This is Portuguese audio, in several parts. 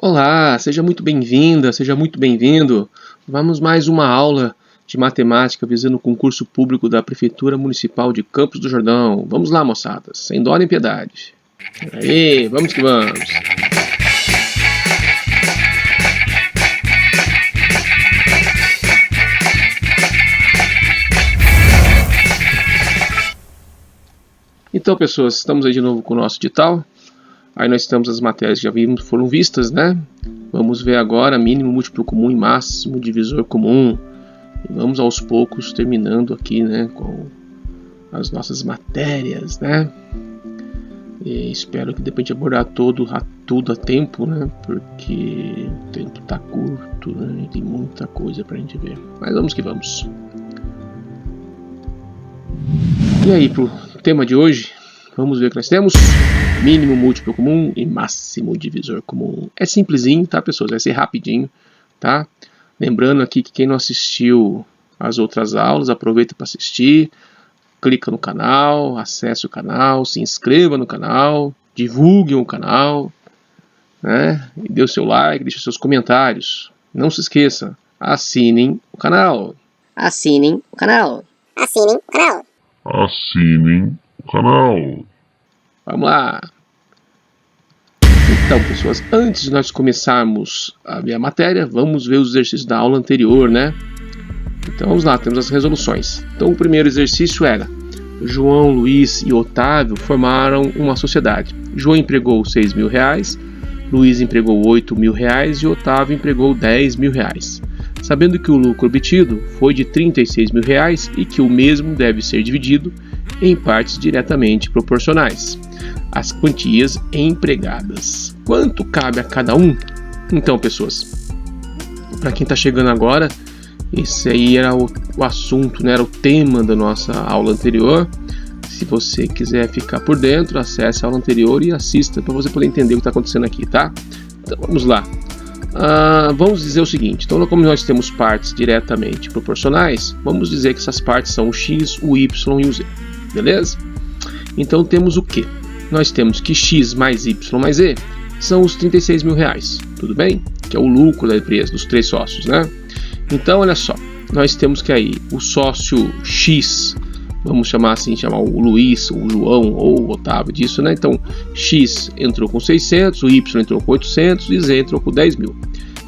Olá, seja muito bem-vinda, seja muito bem-vindo. Vamos mais uma aula de matemática visando o concurso público da Prefeitura Municipal de Campos do Jordão. Vamos lá, moçada, sem dó nem piedade. Aí, vamos que vamos. Então, pessoas, estamos aí de novo com o nosso edital. Aí nós temos as matérias que já foram vistas, né? Vamos ver agora mínimo, múltiplo comum e máximo divisor comum. E vamos aos poucos terminando aqui, né, com as nossas matérias, né? E espero que depois de abordar tudo a tempo, né? Porque o tempo tá curto, né? E tem muita coisa pra gente ver. Mas vamos que vamos. E aí, pro tema de hoje, vamos ver o que nós temos. Mínimo, múltiplo comum e máximo divisor comum. É simplesinho, tá, pessoas? Vai ser rapidinho, tá? Lembrando aqui que quem não assistiu às outras aulas, aproveita para assistir. Clica no canal, acesse o canal, se inscreva no canal, divulgue o canal, né? E dê o seu like, deixe seus comentários. Não se esqueça, assinem o canal. Assinem o canal. Assinem o canal. Assinem o canal. Vamos lá! Então, pessoas, antes de nós começarmos a ver a matéria, vamos ver os exercícios da aula anterior, né? Então, vamos lá, temos as resoluções. Então, o primeiro exercício era: João, Luiz e Otávio formaram uma sociedade. João empregou R$6.000, Luiz empregou R$8.000 e Otávio empregou R$10.000. Sabendo que o lucro obtido foi de R$36.000 e que o mesmo deve ser dividido em partes diretamente proporcionais às quantias empregadas. Quanto cabe a cada um? Então, pessoas, para quem está chegando agora, esse aí era o assunto, né? Era o tema da nossa aula anterior. Se você quiser ficar por dentro, acesse a aula anterior e assista para você poder entender o que está acontecendo aqui, tá? Então, vamos lá. Vamos dizer o seguinte: então, como nós temos partes diretamente proporcionais, vamos dizer que essas partes são o x, o y e o z. Beleza? Então temos o que? Nós temos que x mais y mais z são os R$36.000, tudo bem? Que é o lucro da empresa, dos três sócios, né? Então, olha só, nós temos que aí o sócio x, vamos chamar assim, chamar o Luiz, o João ou o Otávio disso, né? Então, x entrou com 600, o y entrou com 800 e z entrou com 10.000.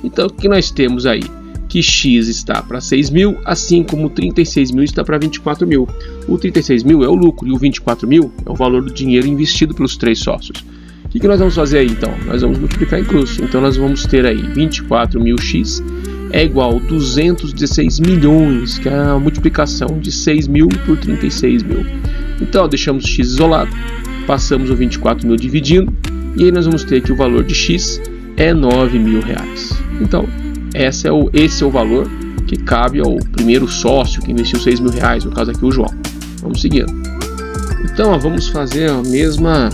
Então, o que nós temos aí? Que x está para 6.000, assim como o 36.000 está para 24.000. O 36.000 é o lucro e o 24.000 é o valor do dinheiro investido pelos três sócios. O que nós vamos fazer aí então? Nós vamos multiplicar em cruz. Então nós vamos ter aí 24.000x é igual a 216 milhões, que é a multiplicação de 6.000 por 36.000. Então deixamos o x isolado, passamos o 24.000 dividindo, e aí nós vamos ter que o valor de x é R$9.000. Então esse é o valor que cabe ao primeiro sócio que investiu R$6.000, no caso aqui o João. Vamos seguindo. Então, vamos fazer a mesma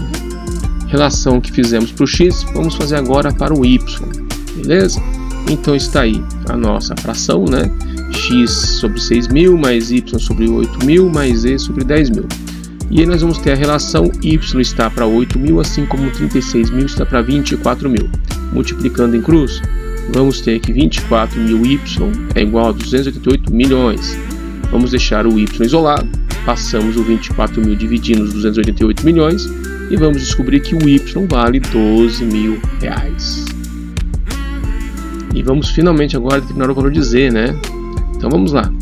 relação que fizemos para o x, vamos fazer agora para o y, beleza? Então está aí a nossa fração, né? X sobre 6.000 mais y sobre 8.000 mais z sobre 10.000. E aí nós vamos ter a relação y está para 8.000, assim como 36.000 está para 24.000. Multiplicando em cruz, vamos ter que 24.000y é igual a 288 milhões. Vamos deixar o y isolado, passamos o 24.000 dividindo os 288 milhões e vamos descobrir que o y vale R$12.000. E vamos finalmente agora determinar o valor de z, né? Então vamos lá.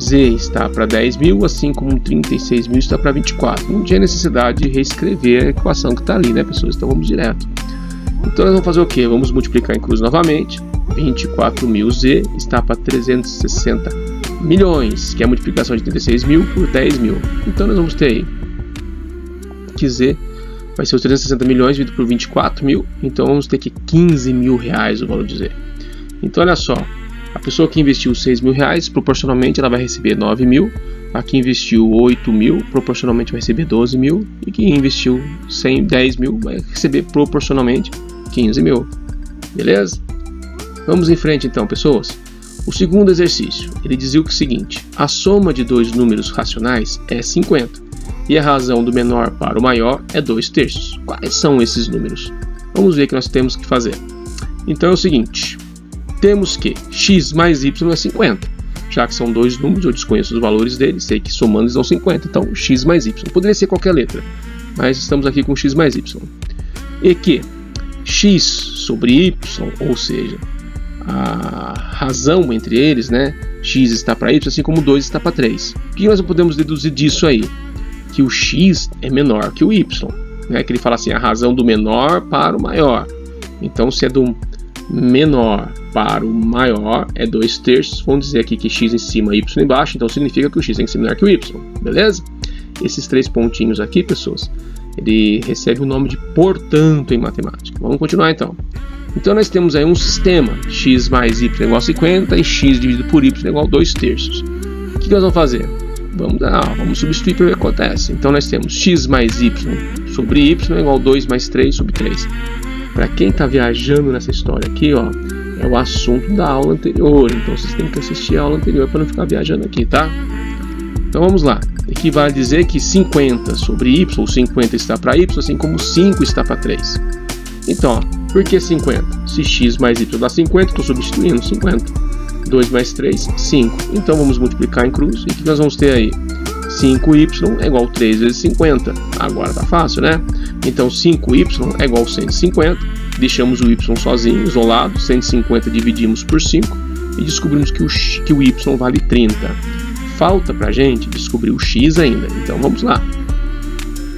Z está para 10.000, assim como 36.000 está para 24. Não tinha necessidade de reescrever a equação que está ali, né, pessoas? Então vamos direto. Então nós vamos fazer o que? Vamos multiplicar em cruz novamente. 24.000z está para 360 milhões, que é a multiplicação de 36.000 por 10.000. Então nós vamos ter aí que z vai ser os 360 milhões dividido por 24.000. Então vamos ter que R$15.000 o valor de z. Então olha só, a pessoa que investiu R$6.000, proporcionalmente ela vai receber 9.000. A que investiu 8.000, proporcionalmente vai receber 12.000. E quem investiu 10.000 vai receber proporcionalmente 15.000. Beleza? Vamos em frente então, pessoas. O segundo exercício, ele dizia o seguinte: a soma de dois números racionais é 50 e a razão do menor para o maior é 2/3. Quais são esses números? Vamos ver o que nós temos que fazer. Então é o seguinte, temos que x mais y é 50. Já que são dois números, eu desconheço os valores deles, sei que somando eles dão 50. Então x mais y, poderia ser qualquer letra, mas estamos aqui com x mais y. E que x sobre y, ou seja, a razão entre eles, né? X está para y, assim como 2 está para 3. O que nós podemos deduzir disso aí? Que o x é menor que o y, né? Que ele fala assim, a razão do menor para o maior. Então, se é do menor para o maior, é 2/3. Vamos dizer aqui que x em cima, y embaixo, então significa que o x tem que ser menor que o y, beleza? Esses 3 pontinhos aqui, pessoas, ele recebe o nome de portanto em matemática. Vamos continuar então. Então nós temos aí um sistema, x mais y igual a 50 e x dividido por y igual a 2/3. O que nós vamos fazer? Vamos substituir para ver o que acontece. Então nós temos x mais y sobre y igual a 2 mais 3 sobre 3. Para quem está viajando nessa história aqui, ó, é o assunto da aula anterior. Então vocês têm que assistir a aula anterior para não ficar viajando aqui, tá? Então vamos lá. Aqui vai dizer que 50 sobre y, ou 50 está para y, assim como 5 está para 3. Então, ó, por que 50? Se x mais y dá 50, estou substituindo 50. 2 mais 3, 5. Então vamos multiplicar em cruz. E o que nós vamos ter aí? 5y é igual a 3 vezes 50. Agora tá fácil, né? Então 5y é igual a 150. Deixamos o y sozinho, isolado. 150 dividimos por 5 e descobrimos que o y vale 30. Falta pra gente descobrir o x ainda. Então vamos lá.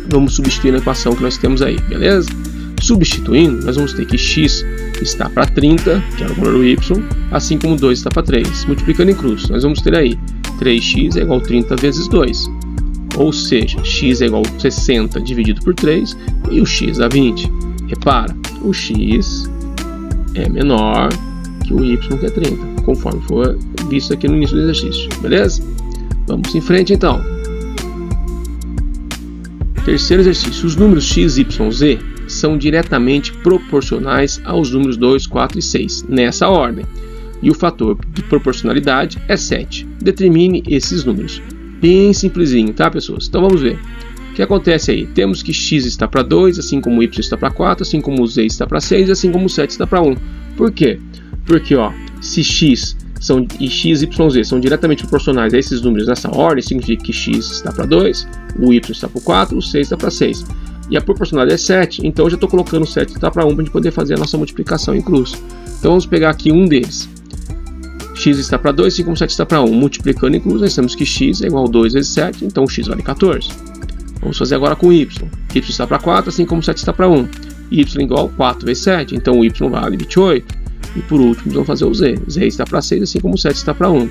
Vamos substituir na equação que nós temos aí, beleza? Substituindo, nós vamos ter que x está para 30, que era o valor do y, assim como 2 está para 3. Multiplicando em cruz, nós vamos ter aí 3x é igual a 30 vezes 2. Ou seja, x é igual a 60 dividido por 3 e o x dá 20. Repara, o x é menor que o y, que é 30, conforme foi visto aqui no início do exercício, beleza? Vamos em frente então. Terceiro exercício, os números x, y, z são diretamente proporcionais aos números 2, 4 e 6, nessa ordem. E o fator de proporcionalidade é 7. Determine esses números. Bem simplesinho, tá, pessoas? Então vamos ver. O que acontece aí? Temos que x está para 2, assim como y está para 4, assim como z está para 6, assim como 7 está para 1. Por quê? Porque, ó, se x e x, y, z são diretamente proporcionais a esses números nessa ordem, significa que x está para 2, o y está para 4, o 6 está para 6. E a proporcionalidade é 7, então eu já estou colocando 7 está para 1 para a gente poder fazer a nossa multiplicação em cruz. Então vamos pegar aqui um deles. X está para 2, assim como 7 está para 1. Multiplicando em cruz, nós temos que x é igual a 2 vezes 7, então x vale 14. Vamos fazer agora com y. Y está para 4, assim como 7 está para 1. Y igual a 4 vezes 7, então o y vale 28. E por último, vamos fazer o z. Z está para 6, assim como 7 está para 1.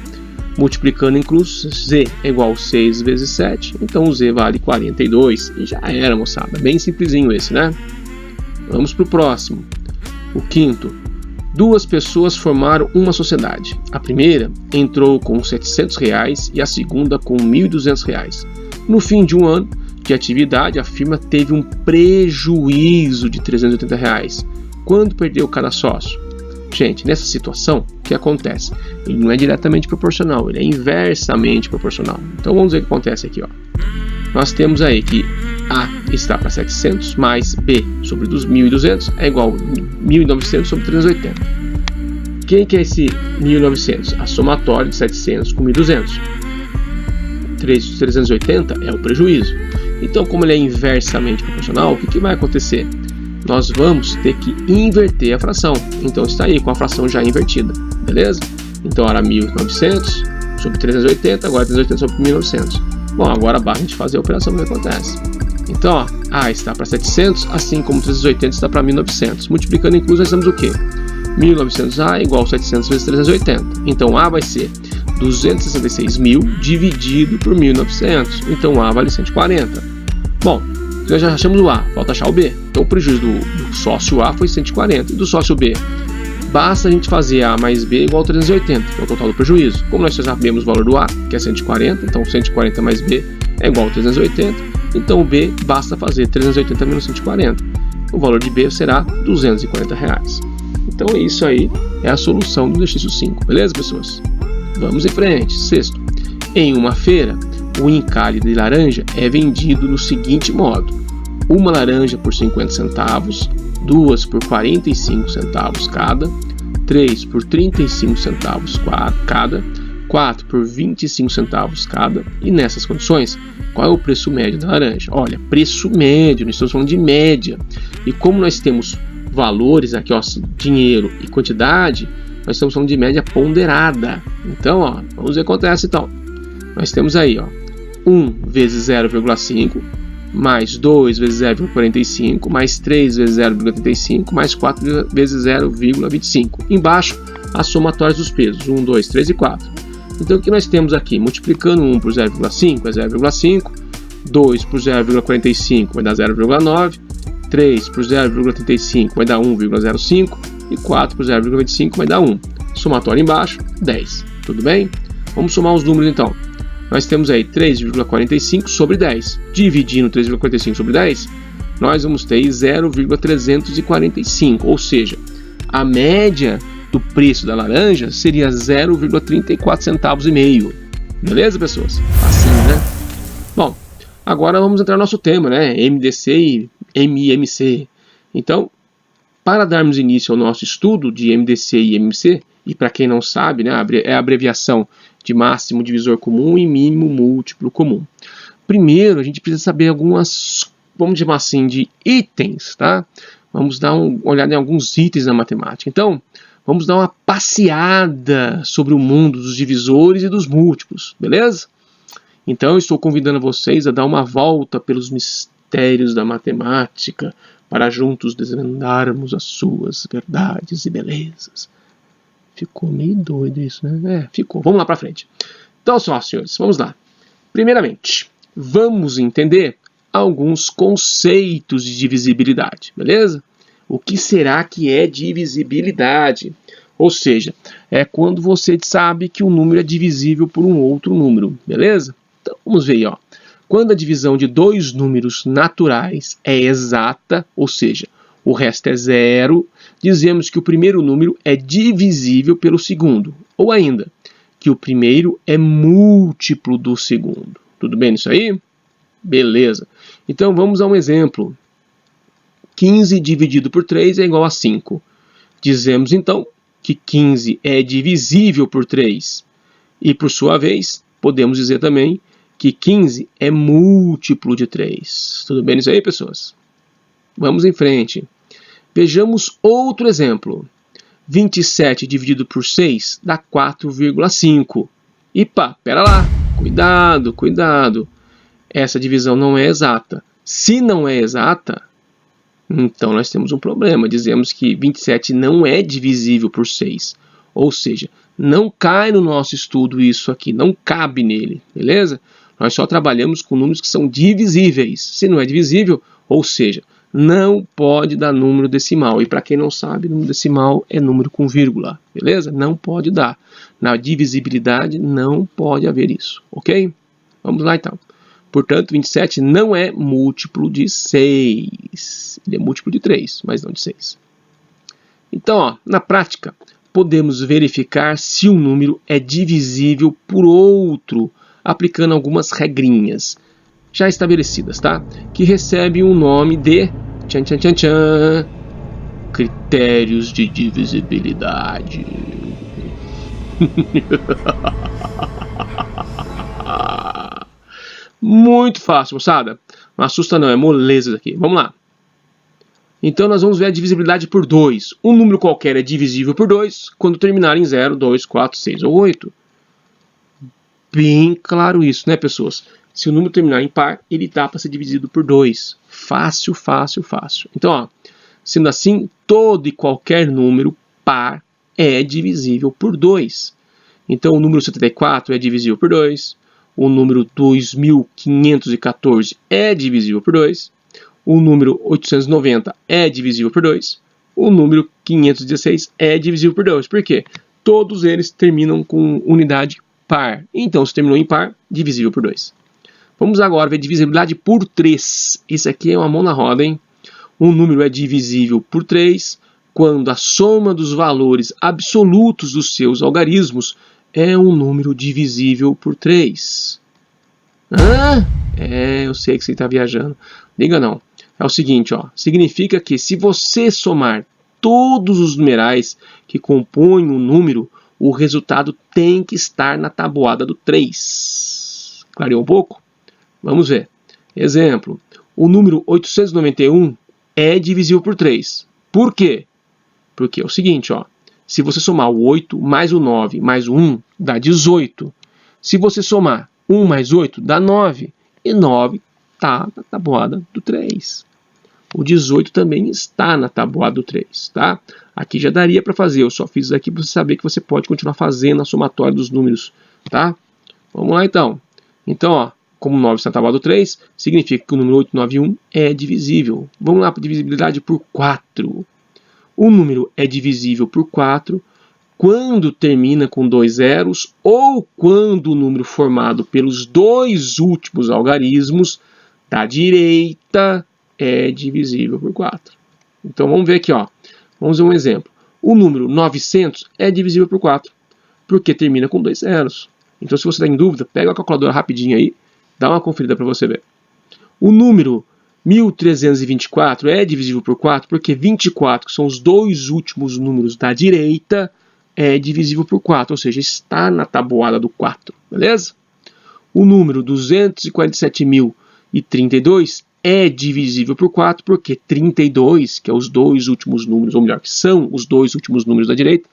Multiplicando em cruz, z é igual a 6 vezes 7, então o z vale 42. E já era, moçada. Bem simplesinho esse, né? Vamos para o próximo. O quinto. Duas pessoas formaram uma sociedade. A primeira entrou com R$700 e a segunda com R$1.200. No fim de um ano de atividade, a firma teve um prejuízo de R$380. Quando perdeu cada sócio? Gente, nessa situação, o que acontece? Ele não é diretamente proporcional, ele é inversamente proporcional. Então vamos ver o que acontece aqui, ó. Nós temos aí que A está para 700 mais B sobre 1.200 é igual a 1.900 sobre 380. Quem que é esse 1.900? A somatória de 700 com 1.200. 380 é o prejuízo. Então, como ele é inversamente proporcional, o que vai acontecer? Nós vamos ter que inverter a fração. Então está aí com a fração já invertida, beleza? Então era 1.900 sobre 380, agora 380 sobre 1.900. Bom, agora basta a gente fazer a operação, o que acontece? Então, ó, A está para 700, assim como 380 está para 1.900. Multiplicando em cruz, nós temos o quê? 1.900A é igual a 700 vezes 380. Então A vai ser 266.000 dividido por 1.900. Então A vale 140. Bom, nós já achamos o A, falta achar o B. Então o prejuízo do sócio A foi 140. E do sócio B? Basta a gente fazer A mais B igual a 380, que é o total do prejuízo. Como nós já sabemos o valor do A, que é 140, então 140 mais B é igual a 380. Então o B basta fazer 380 menos 140. O valor de B será R$240. Então é isso aí, é a solução do exercício 5. Beleza, pessoas? Vamos em frente. Sexto. Em uma feira, o encalhe de laranja é vendido no seguinte modo: uma laranja por 50 centavos, 2 por 45 centavos cada, 3 por 35 centavos cada, 4 por 25 centavos cada. E nessas condições, qual é o preço médio da laranja? Olha, preço médio, nós estamos falando de média. E como nós temos valores aqui, ó, dinheiro e quantidade, nós estamos falando de média ponderada. Então, ó, vamos ver o que acontece então. Nós temos aí, ó, 1 vezes 0,5, mais 2 vezes 0,45, mais 3 vezes 0,35, mais 4 vezes 0,25. Embaixo, as somatórias dos pesos, 1, 2, 3 e 4. Então, o que nós temos aqui? Multiplicando 1 por 0,5 é 0,5, 2 por 0,45 vai dar 0,9, 3 por 0,35 vai dar 1,05 e 4 por 0,25 vai dar 1. Somatório embaixo, 10. Tudo bem? Vamos somar os números então. Nós temos aí 3,45 sobre 10. Dividindo 3,45 sobre 10, nós vamos ter 0,345. Ou seja, a média do preço da laranja seria 0,34 centavos e meio. Beleza, pessoas? Assim, né? Bom, agora vamos entrar no nosso tema, né? MDC e MIMC. Então, para darmos início ao nosso estudo de MDC e MIMC, e para quem não sabe, né, é a abreviação de máximo divisor comum e mínimo múltiplo comum. Primeiro, a gente precisa saber algumas, vamos chamar assim, de itens, tá? Vamos dar uma olhada em alguns itens na matemática. Então, vamos dar uma passeada sobre o mundo dos divisores e dos múltiplos, beleza? Então, eu estou convidando vocês a dar uma volta pelos mistérios da matemática para juntos desvendarmos as suas verdades e belezas. Ficou meio doido isso, né? Ficou. Vamos lá para frente. Então, só, senhores, vamos lá. Primeiramente, vamos entender alguns conceitos de divisibilidade, beleza? O que será que é divisibilidade? Ou seja, é quando você sabe que um número é divisível por um outro número, beleza? Então, vamos ver aí, ó. Quando a divisão de dois números naturais é exata, ou seja, o resto é zero, dizemos que o primeiro número é divisível pelo segundo. Ou ainda, que o primeiro é múltiplo do segundo. Tudo bem nisso aí? Beleza. Então, vamos a um exemplo. 15 dividido por 3 é igual a 5. Dizemos, então, que 15 é divisível por 3. E, por sua vez, podemos dizer também que 15 é múltiplo de 3. Tudo bem nisso aí, pessoas? Vamos em frente. Vejamos outro exemplo. 27 dividido por 6 dá 4,5. Epa, pera lá. Cuidado, cuidado. Essa divisão não é exata. Se não é exata, então nós temos um problema. Dizemos que 27 não é divisível por 6. Ou seja, não cai no nosso estudo isso aqui. Não cabe nele. Beleza? Nós só trabalhamos com números que são divisíveis. Se não é divisível, ou seja, não pode dar número decimal. E para quem não sabe, número decimal é número com vírgula. Beleza? Não pode dar. Na divisibilidade não pode haver isso. Ok? Vamos lá então. Portanto, 27 não é múltiplo de 6. Ele é múltiplo de 3, mas não de 6. Então, ó, na prática, podemos verificar se um número é divisível por outro, aplicando algumas regrinhas já estabelecidas, tá? Que recebem o nome de critérios de divisibilidade. Muito fácil, moçada. Não assusta não, é moleza isso aqui. Vamos lá. Então nós vamos ver a divisibilidade por 2. Um número qualquer é divisível por 2 quando terminar em 0, 2, 4, 6 ou 8. Bem claro isso, né, pessoas? Se o número terminar em par, ele dá para ser dividido por 2. Fácil, fácil, fácil. Então, ó, sendo assim, todo e qualquer número par é divisível por 2. Então, o número 74 é divisível por 2. O número 2514 é divisível por 2. O número 890 é divisível por 2. O número 516 é divisível por 2. Por quê? Todos eles terminam com unidade par. Então, se terminou em par, divisível por 2. Vamos agora ver divisibilidade por 3. Isso aqui é uma mão na roda, hein? Um número é divisível por 3 quando a soma dos valores absolutos dos seus algarismos é um número divisível por 3. Eu sei que você está viajando. Liga não. é o seguinte, ó, significa que se você somar todos os numerais que compõem um número, o resultado tem que estar na tabuada do 3. Clareou um pouco? Vamos ver. Exemplo, o número 891 é divisível por 3. Por quê? Porque é o seguinte, ó, se você somar o 8 mais o 9 mais o 1, dá 18. Se você somar 1 mais 8, dá 9. E 9 está na tabuada do 3. O 18 também está na tabuada do 3, tá? Aqui já daria para fazer, eu só fiz isso aqui para você saber que você pode continuar fazendo a somatória dos números, tá? Vamos lá então. Então, ó, como 9 está na tabuada do 3, significa que o número 891 é divisível. Vamos lá para a divisibilidade por 4. O número é divisível por 4 quando termina com 2 zeros ou quando o número formado pelos dois últimos algarismos da direita é divisível por 4. Então vamos ver aqui, ó. Vamos ver um exemplo. O número 900 é divisível por 4, porque termina com 2 zeros. Então se você está em dúvida, pega a calculadora rapidinho aí, dá uma conferida para você ver. O número 1324 é divisível por 4, porque 24, que são os dois últimos números da direita, é divisível por 4, ou seja, está na tabuada do 4, beleza? O número 247.032 é divisível por 4, porque 32, que é os dois últimos números, ou melhor, que são os dois últimos números da direita,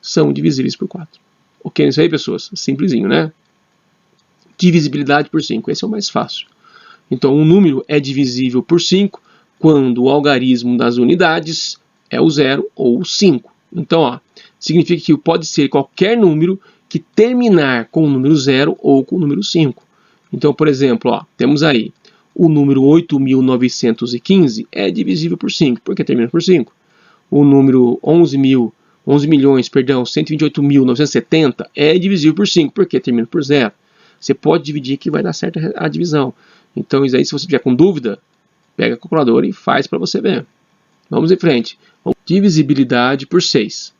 são divisíveis por 4. Ok, isso aí, pessoas? Simplesinho, né? Divisibilidade por 5, esse é o mais fácil. Então, um número é divisível por 5 quando o algarismo das unidades é o 0 ou o 5. Então, ó, significa que pode ser qualquer número que terminar com o número 0 ou com o número 5. Então, por exemplo, ó, temos aí o número 8.915 é divisível por 5, porque termina por 5. O número 128.970 é divisível por 5, porque termina por 0. Você pode dividir que vai dar certa a divisão. Então, isso aí, se você tiver com dúvida, pega a calculadora e faz para você ver. Vamos em frente. Divisibilidade por 6.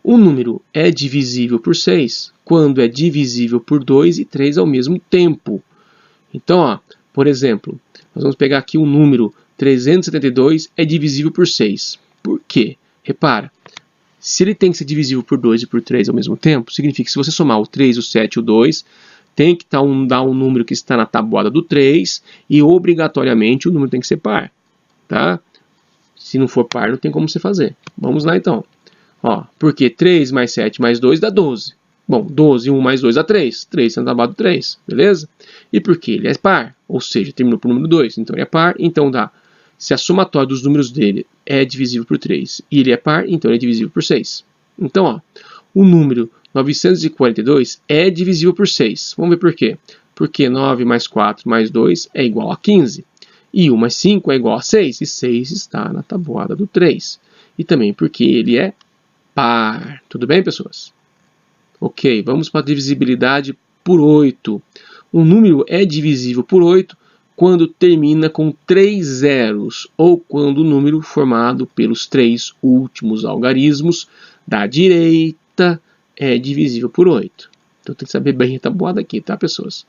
Um número é divisível por 6 quando é divisível por 2 e 3 ao mesmo tempo. Então, ó, por exemplo, nós vamos pegar aqui o número 372 é divisível por 6. Por quê? Repara, se ele tem que ser divisível por 2 e por 3 ao mesmo tempo, significa que se você somar o 3, o 7 e o 2, tem que dar um número que está na tabuada do 3 e obrigatoriamente o número tem que ser par, tá? Se não for par, não tem como você fazer. Vamos lá então. Ó, porque 3 mais 7 mais 2 dá 12. Bom, 12 e 1 mais 2 dá 3. 3 está na tabuada do 3, beleza? E porque ele é par, ou seja, terminou por número 2, então ele é par, então dá. Se a somatória dos números dele é divisível por 3 e ele é par, então ele é divisível por 6. Então, ó, o número 942 é divisível por 6. Vamos ver por quê. Porque 9 mais 4 mais 2 é igual a 15. E 1 mais 5 é igual a 6. E 6 está na tabuada do 3. E também porque ele é par. Tudo bem, pessoas? Ok, vamos para a divisibilidade por 8. Um número é divisível por 8 quando termina com 3 zeros, ou quando o número formado pelos 3 últimos algarismos da direita é divisível por 8. Então tem que saber bem a tabuada aqui, tá, pessoas?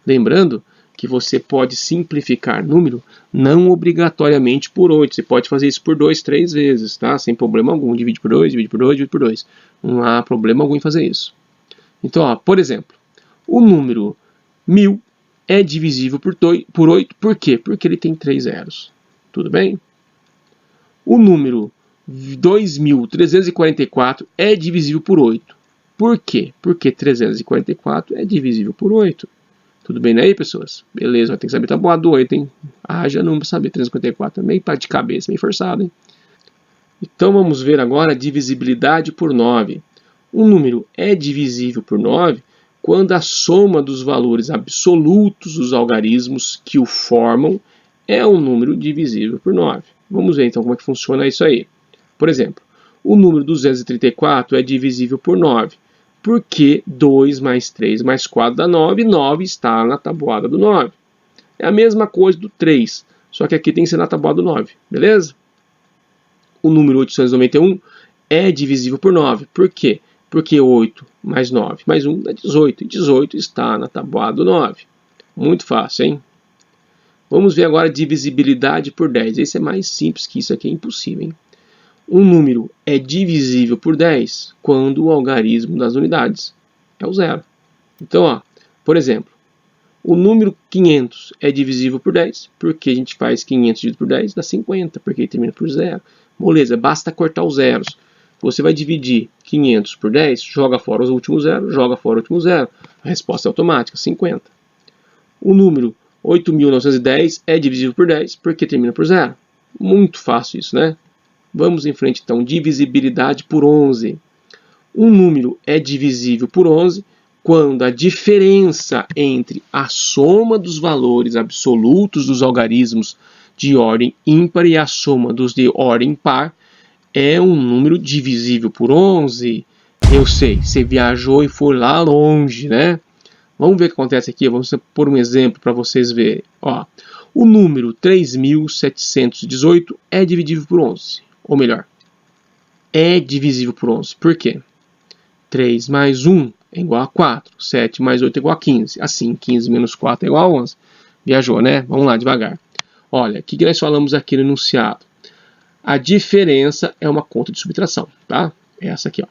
Lembrando que você pode simplificar número não obrigatoriamente por 8. Você pode fazer isso por 2, 3 vezes, tá? Sem problema algum. Divide por 2, divide por 2, divide por 2. Não há problema algum em fazer isso. Então, ó, por exemplo, o número 1000 é divisível por 8. Por quê? Porque ele tem 3 zeros. Tudo bem? O número 2344 é divisível por 8. Por quê? Porque 344 é divisível por 8. Tudo bem aí, pessoas? Beleza, vai ter que saber tabuada do 8, hein? Já não saber 354, é meio de cabeça, meio forçado, hein? Então vamos ver agora a divisibilidade por 9. Um número é divisível por 9 quando a soma dos valores absolutos dos algarismos que o formam é um número divisível por 9. Vamos ver então como é que funciona isso aí. Por exemplo, o número 234 é divisível por 9, porque 2 mais 3 mais 4 dá 9, e 9 está na tabuada do 9. É a mesma coisa do 3, só que aqui tem que ser na tabuada do 9, beleza? O número 891 é divisível por 9, por quê? Porque 8 mais 9 mais 1 dá 18, e 18 está na tabuada do 9. Muito fácil, hein? Vamos ver agora a divisibilidade por 10. Esse é mais simples que isso aqui, é impossível, hein? Um número é divisível por 10 quando o algarismo das unidades é o zero. Então, ó, por exemplo, o número 500 é divisível por 10, porque a gente faz 500 dividido por 10, dá 50, porque ele termina por zero. Moleza, basta cortar os zeros. Você vai dividir 500 por 10, joga fora os últimos zeros, joga fora o último zero. A resposta é automática, 50. O número 8.910 é divisível por 10, porque termina por zero. Muito fácil isso, né? Vamos em frente, então. Divisibilidade por 11. Um número é divisível por 11 quando a diferença entre a soma dos valores absolutos dos algarismos de ordem ímpar e a soma dos de ordem par é um número divisível por 11. Eu sei, você viajou e foi lá longe, né? Vamos ver o que acontece aqui. Vamos pôr um exemplo para vocês verem. Ó, o número 3.718 é divisível por 11. Ou melhor, é divisível por 11. Por quê? 3 mais 1 é igual a 4. 7 mais 8 é igual a 15. Assim, 15 menos 4 é igual a 11. Viajou, né? Vamos lá, devagar. Olha, o que nós falamos aqui no enunciado? A diferença é uma conta de subtração, tá? É essa aqui, ó.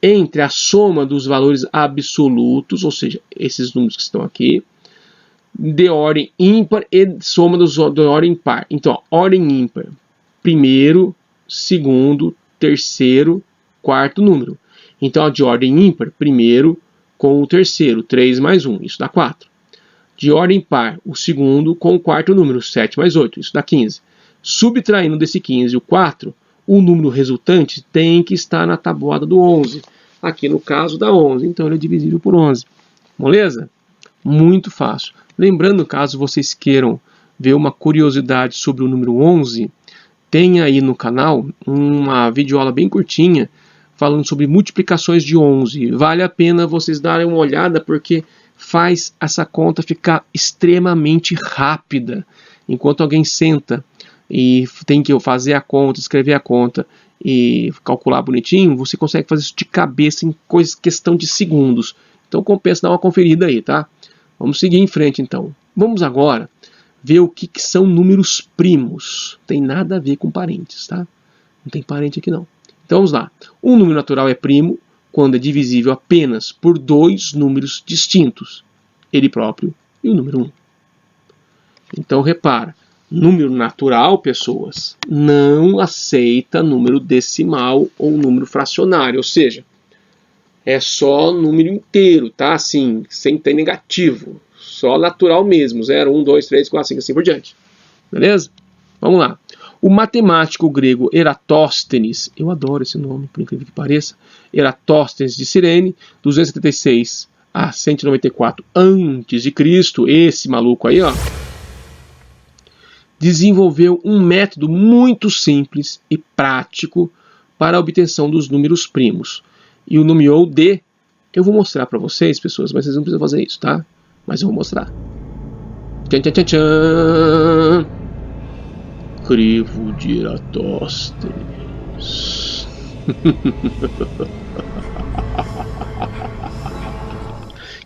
Entre a soma dos valores absolutos, ou seja, esses números que estão aqui, de ordem ímpar e soma de ordem par. Então, ó, ordem ímpar. Primeiro, segundo, terceiro, quarto número. Então, de ordem ímpar, primeiro com o terceiro, 3 mais 1, isso dá 4. De ordem par, o segundo com o quarto número, 7 mais 8, isso dá 15. Subtraindo desse 15 o 4, o número resultante tem que estar na tabuada do 11. Aqui no caso dá 11, então ele é divisível por 11. Moleza? Muito fácil. Lembrando, caso vocês queiram ver uma curiosidade sobre o número 11, tem aí no canal uma videoaula bem curtinha falando sobre multiplicações de 11. Vale a pena vocês darem uma olhada porque faz essa conta ficar extremamente rápida. Enquanto alguém senta e tem que fazer a conta, escrever a conta e calcular bonitinho, você consegue fazer isso de cabeça em questão de segundos. Então compensa dar uma conferida aí, tá? Vamos seguir em frente então. Vamos agora ver o que são números primos. Tem nada a ver com parentes, tá? Não tem parente aqui não. Então vamos lá. Um número natural é primo quando é divisível apenas por dois números distintos, ele próprio e o número 1. Então repara, número natural, pessoas, não aceita número decimal ou número fracionário, ou seja, é só número inteiro, tá? Assim, sem ter negativo, só natural mesmo, 0, 1, 2, 3, 4, 5, assim por diante. Beleza? Vamos lá. O matemático grego Eratóstenes, eu adoro esse nome, por incrível que pareça, Eratóstenes de Cirene, 276 a 194 a.C., esse maluco aí, ó, desenvolveu um método muito simples e prático para a obtenção dos números primos. E o nomeou de... Eu vou mostrar para vocês, pessoas, mas vocês não precisam fazer isso, tá? Mas eu vou mostrar. Tchan, tchan, tchan, tchan. Crivo de Eratóstenes.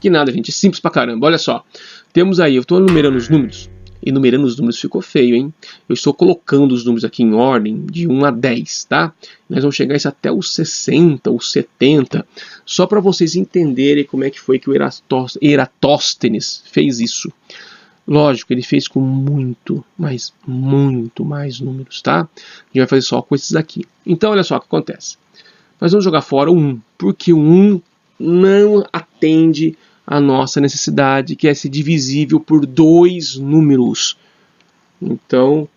Que nada, gente. Simples pra caramba. Olha só. Temos aí, eu estou enumerando os números. Enumerando os números ficou feio, hein? Eu estou colocando os números aqui em ordem de 1 a 10, tá? Nós vamos chegar isso até os 60, os 70, só para vocês entenderem como é que foi que o Eratóstenes fez isso. Lógico, ele fez com muito mais números, tá? A gente vai fazer só com esses aqui. Então, olha só o que acontece. Nós vamos jogar fora o 1, porque o 1 não atende a nossa necessidade, que é ser divisível por dois números. Então,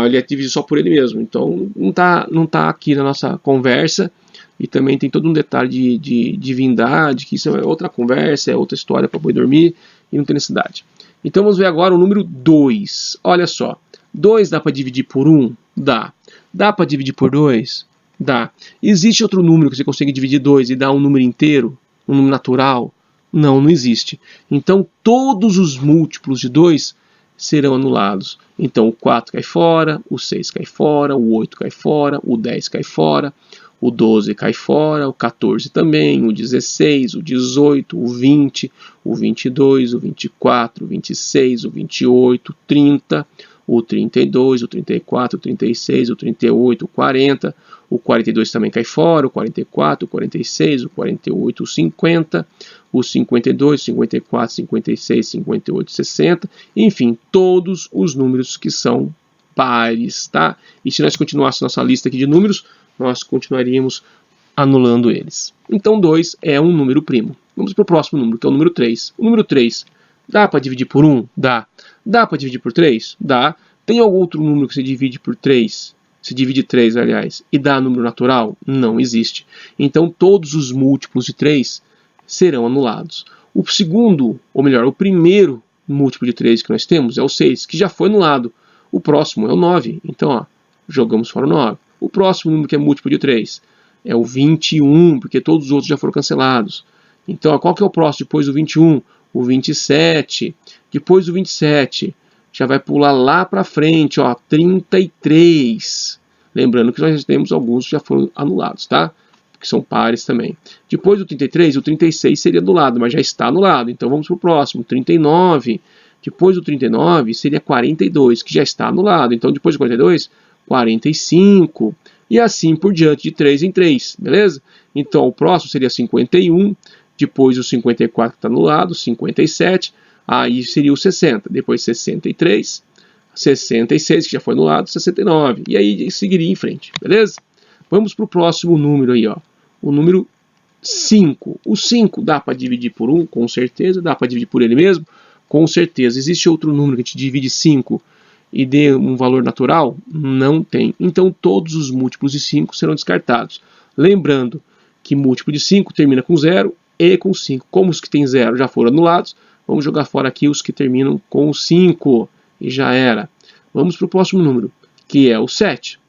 ele é divisível só por ele mesmo. Então, não tá aqui na nossa conversa. E também tem todo um detalhe de divindade, que isso é outra conversa, é outra história para poder dormir, e não tem necessidade. Então, vamos ver agora o número 2. Olha só. 2 dá para dividir por 1? Dá. Dá para dividir por 2? Dá. Existe outro número que você consegue dividir 2 e dar um número inteiro? Um número natural? Não, não existe. Então, todos os múltiplos de 2 serão anulados. Então o 4 cai fora, o 6 cai fora, o 8 cai fora, o 10 cai fora, o 12 cai fora, o 14 também, o 16, o 18, o 20, o 22, o 24, o 26, o 28, o 30, o 32, o 34, o 36, o 38, o 40, o 42 também cai fora, o 44, o 46, o 48, o 50, o 52, 54, 56, 58, 60, enfim, todos os números que são pares, tá? E se nós continuássemos nossa lista aqui de números, nós continuaríamos anulando eles. Então 2 é um número primo. Vamos para o próximo número, que é o número 3. O número 3, dá para dividir por 1? Dá. Dá para dividir por 3? Dá. Tem algum outro número que se divide por 3? Se divide 3, aliás, e dá número natural? Não existe. Então todos os múltiplos de 3 serão anulados. O segundo, ou melhor, o primeiro múltiplo de 3 que nós temos é o 6, que já foi anulado. O próximo é o 9. Então, ó, jogamos fora o 9. O próximo número que é múltiplo de 3 é o 21, porque todos os outros já foram cancelados. Então, ó, qual que é o próximo depois do 21? O 27. Depois do 27, já vai pular lá para frente, ó, 33. Lembrando que nós temos alguns que já foram anulados, tá? Que são pares também. Depois do 33, o 36 seria anulado, mas já está anulado. Então, vamos para o próximo, 39. Depois do 39, seria 42, que já está anulado. Então, depois do 42, 45. E assim por diante, de 3 em 3, beleza? Então, o próximo seria 51. Depois o 54, que está anulado, 57. Aí seria o 60. Depois 63. 66, que já foi anulado, 69. E aí seguiria em frente, beleza? Vamos para o próximo número aí, ó. O número 5. O 5 dá para dividir por 1, com certeza. Dá para dividir por ele mesmo, com certeza. Existe outro número que a gente divide 5 e dê um valor natural? Não tem. Então todos os múltiplos de 5 serão descartados. Lembrando que múltiplo de 5 termina com 0 e com 5. Como os que tem 0 já foram anulados, vamos jogar fora aqui os que terminam com 5. E já era. Vamos para o próximo número, que é o 7.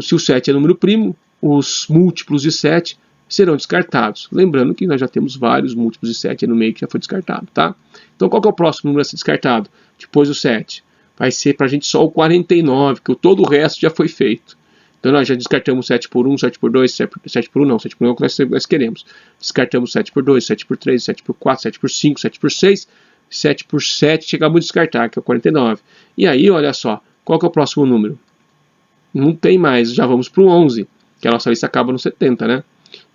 Se o 7 é número primo, os múltiplos de 7 serão descartados. Lembrando que nós já temos vários múltiplos de 7 aí no meio que já foi descartado, tá? Então qual que é o próximo número a ser descartado? Depois do 7. Vai ser para a gente só o 49, que todo o resto já foi feito. Então nós já descartamos 7 por 1, 7 por 2, 7 por 1 não, 7 por 1 é o que nós queremos. Descartamos 7 por 2, 7 por 3, 7 por 4, 7 por 5, 7 por 6, 7 por 7, chegamos a descartar, que é o 49. E aí, olha só, qual que é o próximo número? Não tem mais, já vamos para o 11, que a nossa lista acaba no 70, né?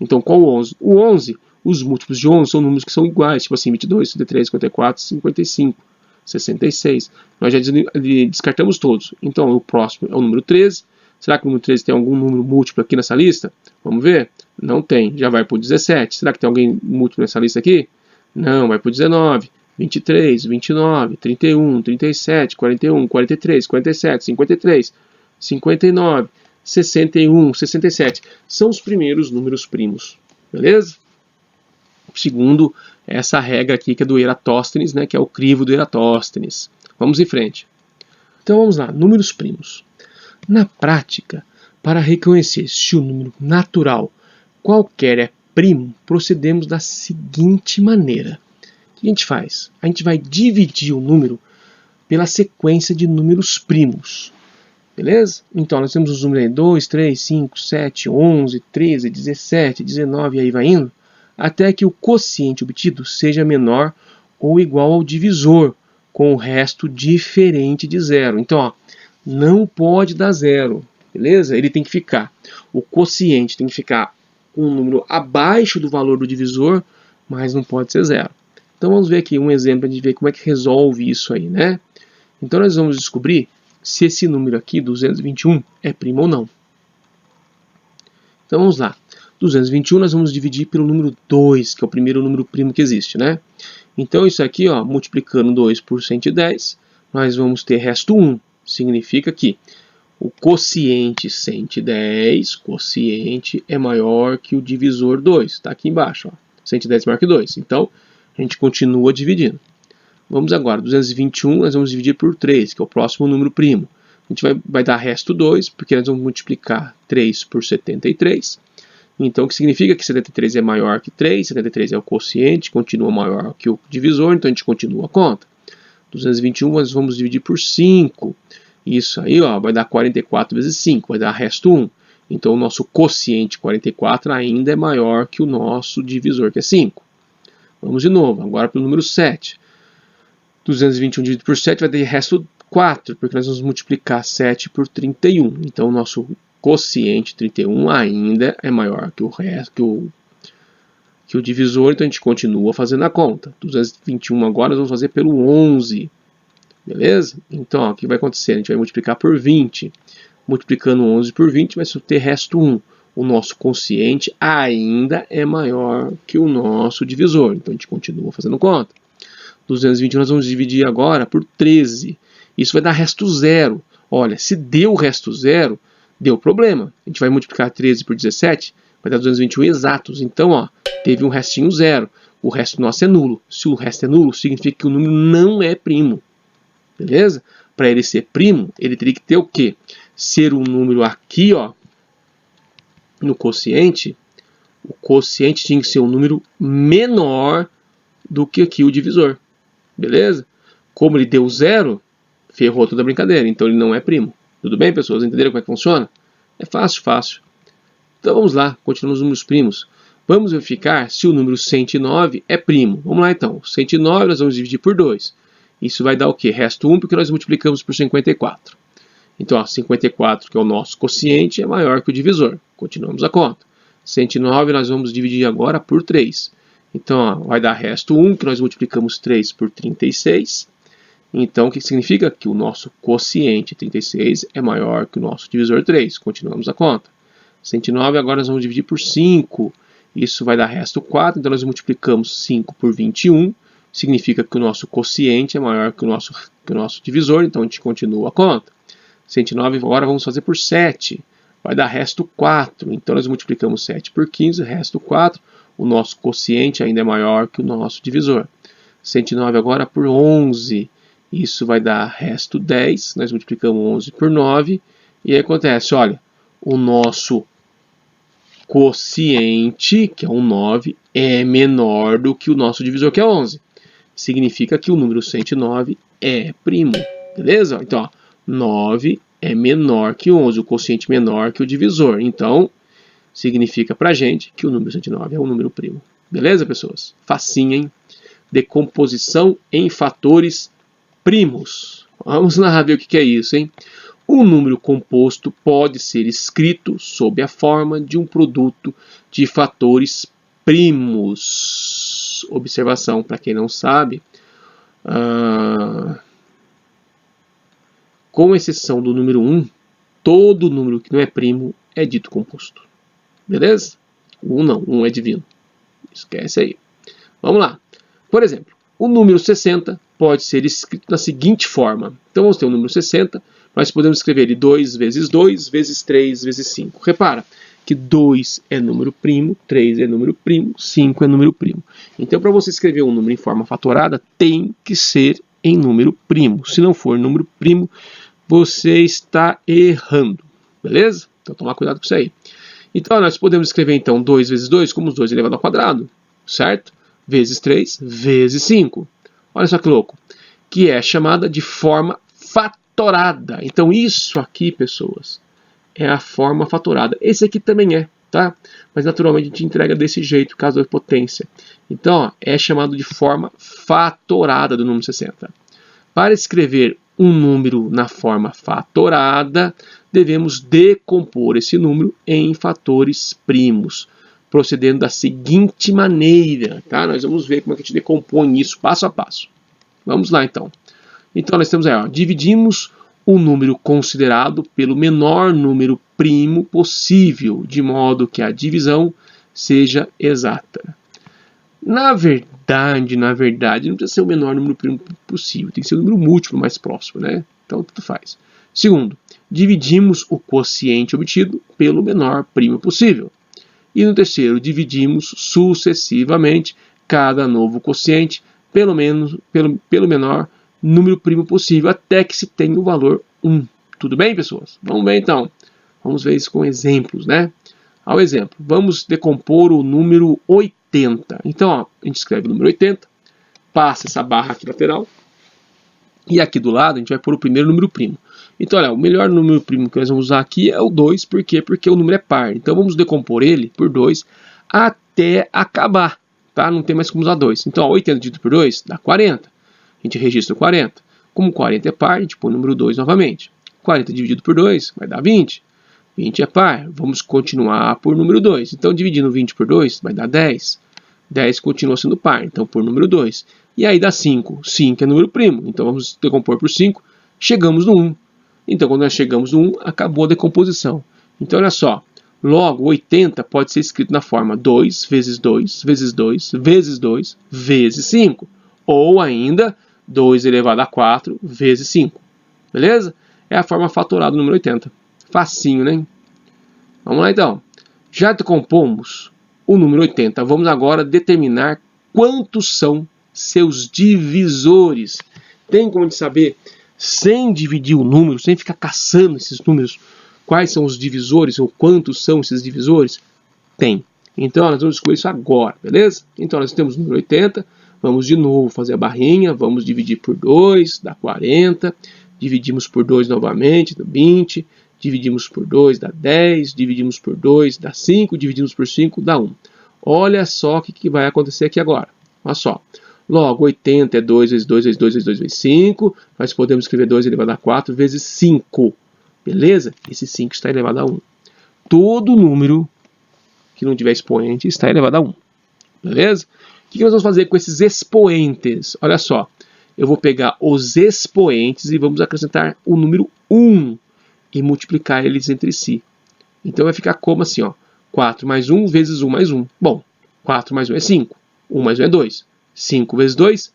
Então qual o 11? O 11, os múltiplos de 11 são números que são iguais, tipo assim, 22, 53, 54, 55, 66. Nós já descartamos todos. Então o próximo é o número 13. Será que o número 13 tem algum número múltiplo aqui nessa lista? Vamos ver? Não tem. Já vai para o 17. Será que tem alguém múltiplo nessa lista aqui? Não, vai para o 19. 23, 29, 31, 37, 41, 43, 47, 53, 59, 61, 67. São os primeiros números primos. Beleza? Segundo essa regra aqui que é do Eratóstenes, né, que é o crivo do Eratóstenes. Vamos em frente. Então vamos lá, números primos. Na prática, para reconhecer se o número natural qualquer é primo, procedemos da seguinte maneira. O que a gente faz? A gente vai dividir o número pela sequência de números primos. Beleza? Então nós temos os números aí 2, 3, 5, 7, 11, 13, 17, 19 e aí vai indo, até que o quociente obtido seja menor ou igual ao divisor, com o resto diferente de zero. Então, ó, não pode dar zero, beleza? Ele tem que ficar, o quociente tem que ficar um número abaixo do valor do divisor, mas não pode ser zero. Então vamos ver aqui um exemplo para a gente ver como é que resolve isso aí, né? Então nós vamos descobrir se esse número aqui, 221, é primo ou não. Então vamos lá. 221 nós vamos dividir pelo número 2, que é o primeiro número primo que existe, né? Então isso aqui, ó, multiplicando 2 por 110, nós vamos ter resto 1. Significa que o quociente 110, quociente é maior que o divisor 2. Está aqui embaixo, ó. 110 maior que 2. Então a gente continua dividindo. Vamos agora, 221 nós vamos dividir por 3, que é o próximo número primo. A gente vai dar resto 2, porque nós vamos multiplicar 3 por 73. Então, o que significa que 73 é maior que 3, 73 é o quociente, continua maior que o divisor, então a gente continua a conta. 221 nós vamos dividir por 5. Isso aí, ó, vai dar 44 vezes 5, vai dar resto 1. Então, o nosso quociente 44 ainda é maior que o nosso divisor, que é 5. Vamos de novo, agora para o número 7. 221 dividido por 7 vai dar resto 4, porque nós vamos multiplicar 7 por 31. Então, o nosso quociente 31 ainda é maior que o resto, que o divisor, então a gente continua fazendo a conta. 221 agora nós vamos fazer pelo 11. Beleza? Então, ó, o que vai acontecer? A gente vai multiplicar por 20. Multiplicando 11 por 20 vai ter resto 1. O nosso quociente ainda é maior que o nosso divisor. Então, a gente continua fazendo conta. 221 nós vamos dividir agora por 13. Isso vai dar resto 0. Olha, se deu resto 0, deu problema. A gente vai multiplicar 13 por 17, vai dar 221 exatos. Então, ó, teve um restinho 0. O resto nosso é nulo. Se o resto é nulo, significa que o número não é primo. Beleza? Para ele ser primo, ele teria que ter o quê? Ser um número aqui, ó, no quociente. O quociente tinha que ser um número menor do que aqui o divisor. Beleza? Como ele deu 0, ferrou toda a brincadeira. Então ele não é primo. Tudo bem, pessoas? Entenderam como é que funciona? É fácil, fácil. Então vamos lá, continuamos os números primos. Vamos verificar se o número 109 é primo. Vamos lá então. 109 nós vamos dividir por 2. Isso vai dar o quê? Resto 1, porque nós multiplicamos por 54. Então, ó, 54, que é o nosso quociente, é maior que o divisor. Continuamos a conta. 109 nós vamos dividir agora por 3. Então, ó, vai dar resto 1, que nós multiplicamos 3 por 36. Então, o que significa? Que o nosso quociente 36 é maior que o nosso divisor 3. Continuamos a conta. 109 agora nós vamos dividir por 5. Isso vai dar resto 4, então nós multiplicamos 5 por 21. Significa que o nosso quociente é maior que o nosso divisor, então a gente continua a conta. 109 agora vamos fazer por 7. Vai dar resto 4. Então nós multiplicamos 7 por 15, resto 4. O nosso quociente ainda é maior que o nosso divisor. 109 agora por 11. Isso vai dar resto 10. Nós multiplicamos 11 por 9. E aí acontece, olha, o nosso quociente, que é um 9, é menor do que o nosso divisor, que é 11. Significa que o número 109 é primo. Beleza? Então, ó, 9 é menor que 11, o quociente menor que o divisor. Então, significa pra gente que o número 109 é um número primo. Beleza, pessoas? Facinho, hein? Decomposição em fatores primos. Vamos lá ver o que é isso, hein? Um número composto pode ser escrito sob a forma de um produto de fatores primos. Observação, para quem não sabe, com exceção do número 1, todo número que não é primo é dito composto. Beleza? 1 não, 1 é divino. Esquece aí. Vamos lá. Por exemplo, o número 60 pode ser escrito da seguinte forma. Então vamos ter o número 60, nós podemos escrever ele 2 vezes 2 vezes 3 vezes 5. Repara que 2 é número primo, 3 é número primo, 5 é número primo. Então, para você escrever um número em forma fatorada, tem que ser em número primo. Se não for número primo, você está errando. Beleza? Então, tomar cuidado com isso aí. Então, nós podemos escrever, então, 2 vezes 2 como os 2 elevado ao quadrado, certo? Vezes 3 vezes 5. Olha só que louco. Que é chamada de forma fatorada. Então, isso aqui, pessoas, é a forma fatorada. Esse aqui também é, tá? Mas naturalmente a gente entrega desse jeito, caso da potência. Então, ó, é chamado de forma fatorada do número 60. Para escrever um número na forma fatorada, devemos decompor esse número em fatores primos, procedendo da seguinte maneira, tá? Nós vamos ver como é que a gente decompõe isso passo a passo. Vamos lá, então. Então, nós temos aí, ó, dividimos o número considerado pelo menor número primo possível, de modo que a divisão seja exata. Na verdade, não precisa ser o menor número primo possível, tem que ser o número múltiplo mais próximo, né? Então, tudo faz. Segundo, dividimos o quociente obtido pelo menor primo possível. E no terceiro, dividimos sucessivamente cada novo quociente pelo menor número primo possível, até que se tenha o valor 1. Tudo bem, pessoas? Vamos ver então. Vamos ver isso com exemplos, né? Ao exemplo, vamos decompor o número 80. Então, ó, a gente escreve o número 80, passa essa barra aqui lateral, E aqui do lado a gente vai pôr o primeiro número primo. Então, olha, o melhor número primo que nós vamos usar aqui é o 2. Por quê? Porque o número é par. Então, vamos decompor ele por 2 até acabar. Tá? Não tem mais como usar 2. Então, ó, 80 dividido por 2 dá 40. A gente registra o 40. Como 40 é par, a gente põe o número 2 novamente. 40 dividido por 2 vai dar 20. 20 é par. Vamos continuar por número 2. Então, dividindo 20 por 2 vai dar 10. 10 continua sendo par. Então, por número 2. E aí dá 5. 5 é número primo. Então, vamos decompor por 5. Chegamos no 1. Então, quando nós chegamos no 1, acabou a decomposição. Então, olha só. Logo, 80 pode ser escrito na forma 2 vezes 2 vezes 2 vezes 2 vezes 5. Ou ainda, 2 elevado a 4 vezes 5. Beleza? É a forma fatorada do número 80. Facinho, né? Vamos lá, então. Já decompomos o número 80. Vamos agora determinar quantos são seus divisores. Tem como saber, sem dividir o número, sem ficar caçando esses números, quais são os divisores ou quantos são esses divisores? Tem. Então, nós vamos escolher isso agora, beleza? Então, nós temos o número 80. Vamos de novo fazer a barrinha. Vamos dividir por 2, dá 40. Dividimos por 2 novamente, dá 20. Dividimos por 2, dá 10. Dividimos por 2, dá 5. Dividimos por 5, dá 1. Olha só o que vai acontecer aqui agora. Olha só. Logo, 80 é 2 vezes 2 vezes 2 vezes 2 vezes 5. Nós podemos escrever 2 elevado a 4 vezes 5. Beleza? Esse 5 está elevado a 1. Todo número que não tiver expoente está elevado a 1. Beleza? O que nós vamos fazer com esses expoentes? Olha só. Eu vou pegar os expoentes e vamos acrescentar o número 1 e multiplicar eles entre si. Então vai ficar como assim, ó. 4 mais 1 vezes 1 mais 1. Bom, 4 mais 1 é 5. 1 mais 1 é 2. 5 vezes 2,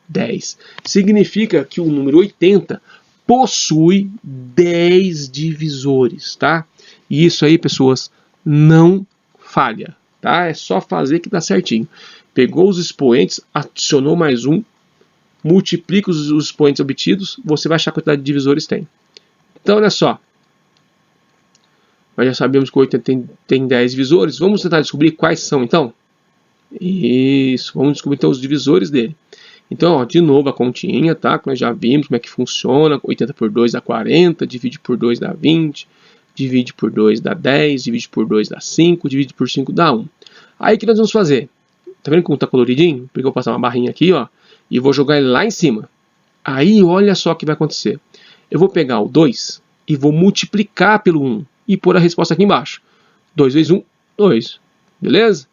10. Significa que o número 80 possui 10 divisores, tá? E isso aí, pessoas, não falha, tá? É só fazer que dá certinho. Pegou os expoentes, adicionou mais um, multiplica os expoentes obtidos, você vai achar a quantidade de divisores tem. Então, olha só. Nós já sabemos que o 80 tem 10 divisores. Vamos tentar descobrir quais são, então? Isso, vamos descobrir então os divisores dele. Então, ó, de novo a continha, tá? Que nós já vimos como é que funciona. 80 por 2 dá 40, divide por 2 dá 20, divide por 2 dá 10, divide por 2 dá 5, divide por 5 dá 1. Aí o que nós vamos fazer? Tá vendo como tá coloridinho? Porque eu vou passar uma barrinha aqui, ó, e vou jogar ele lá em cima. Aí, olha só o que vai acontecer. Eu vou pegar o 2 e vou multiplicar pelo 1 e pôr a resposta aqui embaixo. 2 vezes 1, 2. Beleza?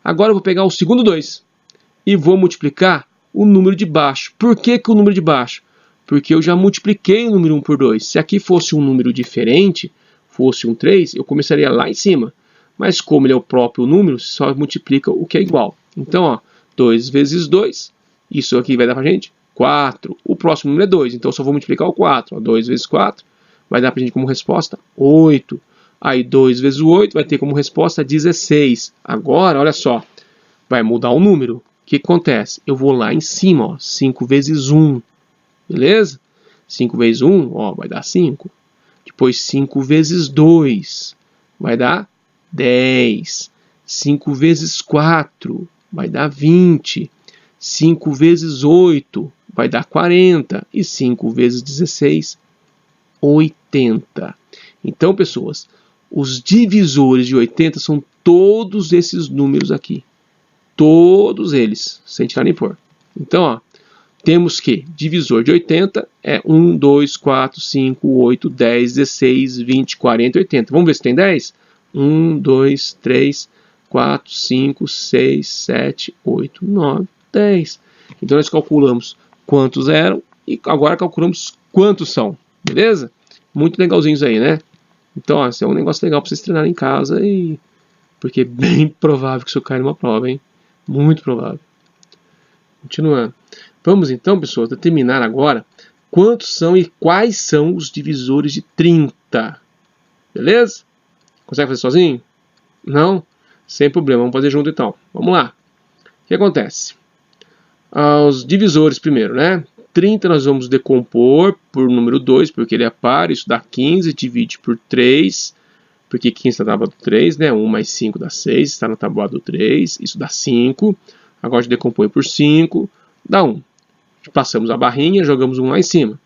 Agora eu vou pegar o segundo 2 e vou multiplicar o número de baixo. Por que o número de baixo? Porque eu já multipliquei o número 1 por 2. Se aqui fosse um número diferente, fosse um 3, eu começaria lá em cima. Mas como ele é o próprio número, só multiplica o que é igual. Então, ó, 2 vezes 2, isso aqui vai dar pra gente 4. O próximo número é 2, então eu só vou multiplicar o 4. Ó, 2 vezes 4 vai dar pra gente como resposta 8. Aí 2 vezes o 8 vai ter como resposta 16. Agora, olha só, vai mudar o número. O que acontece? Eu vou lá em cima, ó, 5 vezes 1. Beleza? 5 vezes 1, ó, vai dar 5. Depois 5 vezes 2 vai dar 10. 5 vezes 4 vai dar 20. 5 vezes 8 vai dar 40. E 5 vezes 16, 80. Então, pessoas, os divisores de 80 são todos esses números aqui. Todos eles, sem tirar nem pôr. Então, ó, temos que divisor de 80 é 1, 2, 4, 5, 8, 10, 16, 20, 40, 80. Vamos ver se tem 10? 1, 2, 3, 4, 5, 6, 7, 8, 9, 10. Então, nós calculamos quantos eram e agora calculamos quantos são. Beleza? Muito legalzinhos aí, né? Então, ó, esse é um negócio legal para vocês treinarem em casa, e porque é bem provável que isso caia numa prova, hein? Muito provável. Continuando. Vamos então, pessoal, determinar agora quantos são e quais são os divisores de 30. Beleza? Consegue fazer sozinho? Não? Sem problema, vamos fazer junto então. Vamos lá. O que acontece? Os divisores primeiro, né? 30 nós vamos decompor por número 2, porque ele é par, isso dá 15, divide por 3, porque 15 está na tábua do 3, né? 1 mais 5 dá 6, está na tábua do 3, isso dá 5. Agora a gente decompõe por 5, dá 1. Passamos a barrinha, jogamos 1 lá em cima.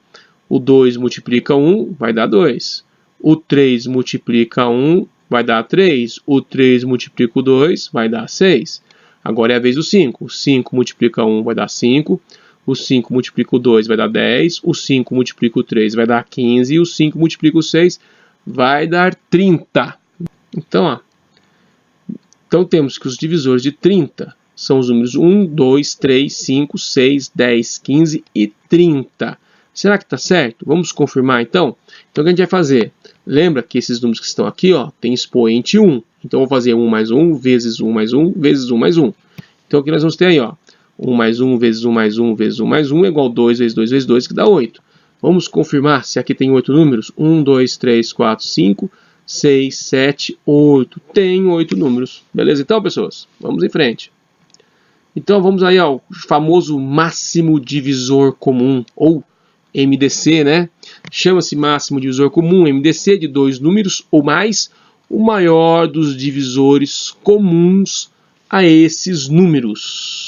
O 2 multiplica 1, vai dar 2. O 3 multiplica 1, vai dar 3. O 3 multiplica o 2, vai dar 6. Agora é a vez do 5. O 5 multiplica 1, vai dar 5. O 5 multiplica o 2, vai dar 10. O 5 multiplica o 3, vai dar 15. E o 5 multiplica o 6, vai dar 30. Então temos que os divisores de 30 são os números 1, 2, 3, 5, 6, 10, 15 e 30. Será que está certo? Vamos confirmar então? Então o que a gente vai fazer? Lembra que esses números que estão aqui, ó, tem expoente 1. Então eu vou fazer 1 mais 1 vezes 1 mais 1 vezes 1 mais 1. Então aqui nós vamos ter aí, ó, 1 mais 1 vezes 1 mais 1 vezes 1 mais 1 é igual a 2 vezes 2 vezes 2, que dá 8. Vamos confirmar se aqui tem 8 números. 1, 2, 3, 4, 5, 6, 7, 8. Tem 8 números. Beleza então, pessoas? Vamos em frente. Então vamos aí ao famoso máximo divisor comum, ou MDC, né? Chama-se máximo divisor comum, MDC, de 2 números ou mais, o maior dos divisores comuns a esses números.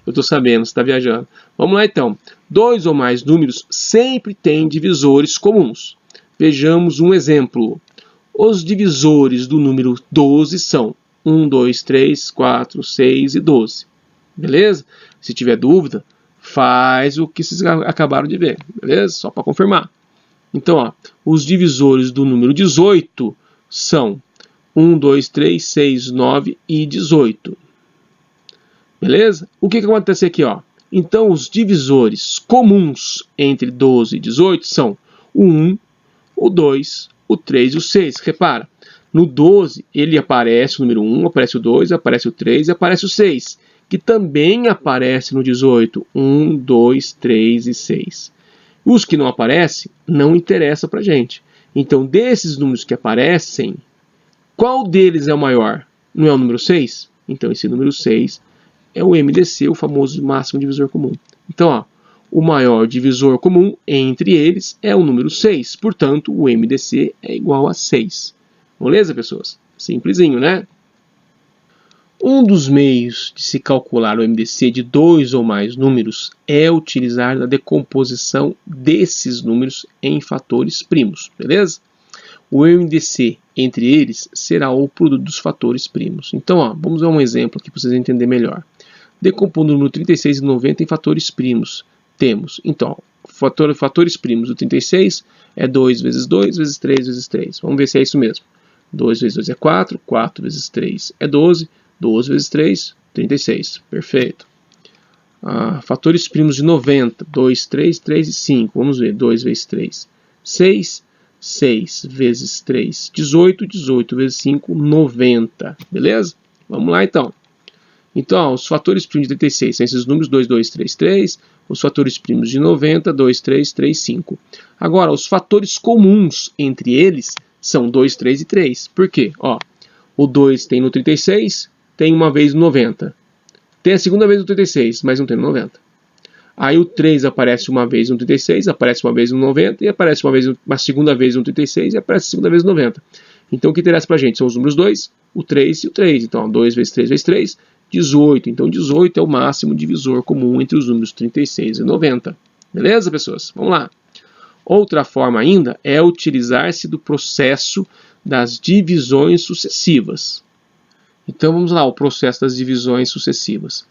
Eu tô sabendo, você tá viajando. Vamos lá então. 2 ou mais números sempre têm divisores comuns. Vejamos um exemplo. Os divisores do número 12 são 1, 2, 3, 4, 6 e 12. Beleza? Se tiver dúvida, faz o que vocês acabaram de ver. Beleza? Só para confirmar. Então, ó, os divisores do número 18 são 1, 2, 3, 6, 9 e 18. Beleza? O que acontece aqui, ó? Então, os divisores comuns entre 12 e 18 são o 1, o 2, o 3 e o 6. Repara, no 12 ele aparece o número 1, aparece o 2, aparece o 3 e aparece o 6, que também aparece no 18. 1, 2, 3 e 6. Os que não aparecem não interessa pra gente. Então, desses números que aparecem, qual deles é o maior? Não é o número 6? Então, esse número 6 é o MDC, o famoso máximo divisor comum. Então, ó, o maior divisor comum entre eles é o número 6. Portanto, o MDC é igual a 6. Beleza, pessoas? Simplesinho, né? Um dos meios de se calcular o MDC de 2 ou mais números é utilizar a decomposição desses números em fatores primos. Beleza? O MDC entre eles será o produto dos fatores primos. Então, ó, vamos ver um exemplo aqui para vocês entenderem melhor. Decompondo o número 36 e 90 em fatores primos, temos, então, fatores primos do 36 é 2 vezes 2 vezes 3 vezes 3. Vamos ver se é isso mesmo. 2 vezes 2 é 4, 4 vezes 3 é 12, 12 vezes 3, 36. Perfeito. Fatores primos de 90, 2, 3, 3 e 5. Vamos ver, 2 vezes 3, 6, 6 vezes 3, 18, 18 vezes 5, 90. Beleza? Vamos lá então. Então, os fatores primos de 36 são esses números 2, 2, 3, 3. Os fatores primos de 90, 2, 3, 3, 5. Agora, os fatores comuns entre eles são 2, 3 e 3. Por quê? Ó, o 2 tem no 36, tem uma vez no 90. Tem a segunda vez no 36, mas não tem no 90. Aí o 3 aparece uma vez no 36, aparece uma vez no 90, e aparece uma segunda vez no 36, e aparece a segunda vez no 90. Então, o que interessa pra gente são os números 2, o 3 e o 3. Então, 2 vezes 3 vezes 3, 18. Então, 18 é o máximo divisor comum entre os números 36 e 90. Beleza, pessoas? Vamos lá. Outra forma ainda é utilizar-se do processo das divisões sucessivas. Então, vamos lá, o processo das divisões sucessivas.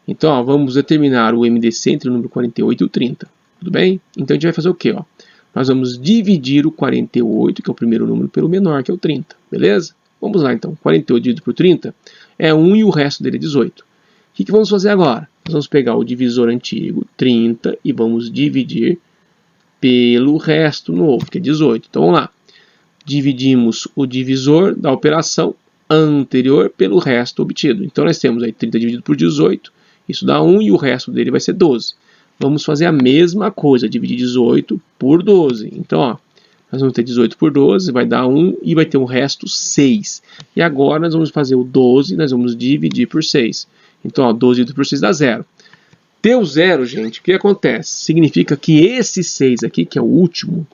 Então, ó, vamos determinar o MDC entre o número 48 e o 30. Tudo bem? Então, a gente vai fazer o quê? Ó? Nós vamos dividir o 48, que é o primeiro número, pelo menor, que é o 30. Beleza? Vamos lá, então. 48 dividido por 30 é 1 e o resto dele é 18. O que vamos fazer agora? Nós vamos pegar o divisor antigo, 30, e vamos dividir pelo resto novo, que é 18. Então, vamos lá. Dividimos o divisor da operação anterior pelo resto obtido. Então, nós temos aí 30 dividido por 18, isso dá 1 e o resto dele vai ser 12. Vamos fazer a mesma coisa, dividir 18 por 12. Então, ó, nós vamos ter 18 por 12, vai dar 1 e vai ter o resto 6. E agora nós vamos fazer o 12, nós vamos dividir por 6. Então, ó, 12 dividido por 6 dá 0. Deu 0, gente, o que acontece? Significa que esse 6 aqui, que é o último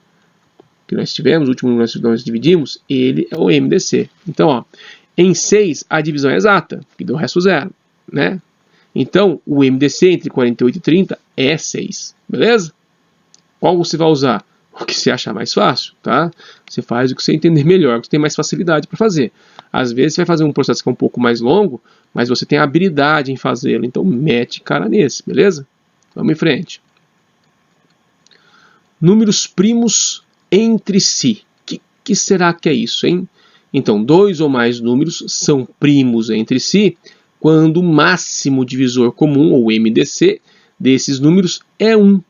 que nós tivemos, o último número que nós dividimos, ele é o MDC. Então, ó, em 6 a divisão é exata, que deu o resto 0, né? Então, o MDC entre 48 e 30 é 6, beleza? Qual você vai usar? O que você achar mais fácil, tá? Você faz o que você entender melhor, o que você tem mais facilidade para fazer. Às vezes você vai fazer um processo que é um pouco mais longo, mas você tem habilidade em fazê-lo, então mete cara nesse, beleza? Vamos em frente. Números primos entre si. Que será que é isso, hein? Então, dois ou mais números são primos entre si quando o máximo divisor comum, ou MDC, desses números é 1.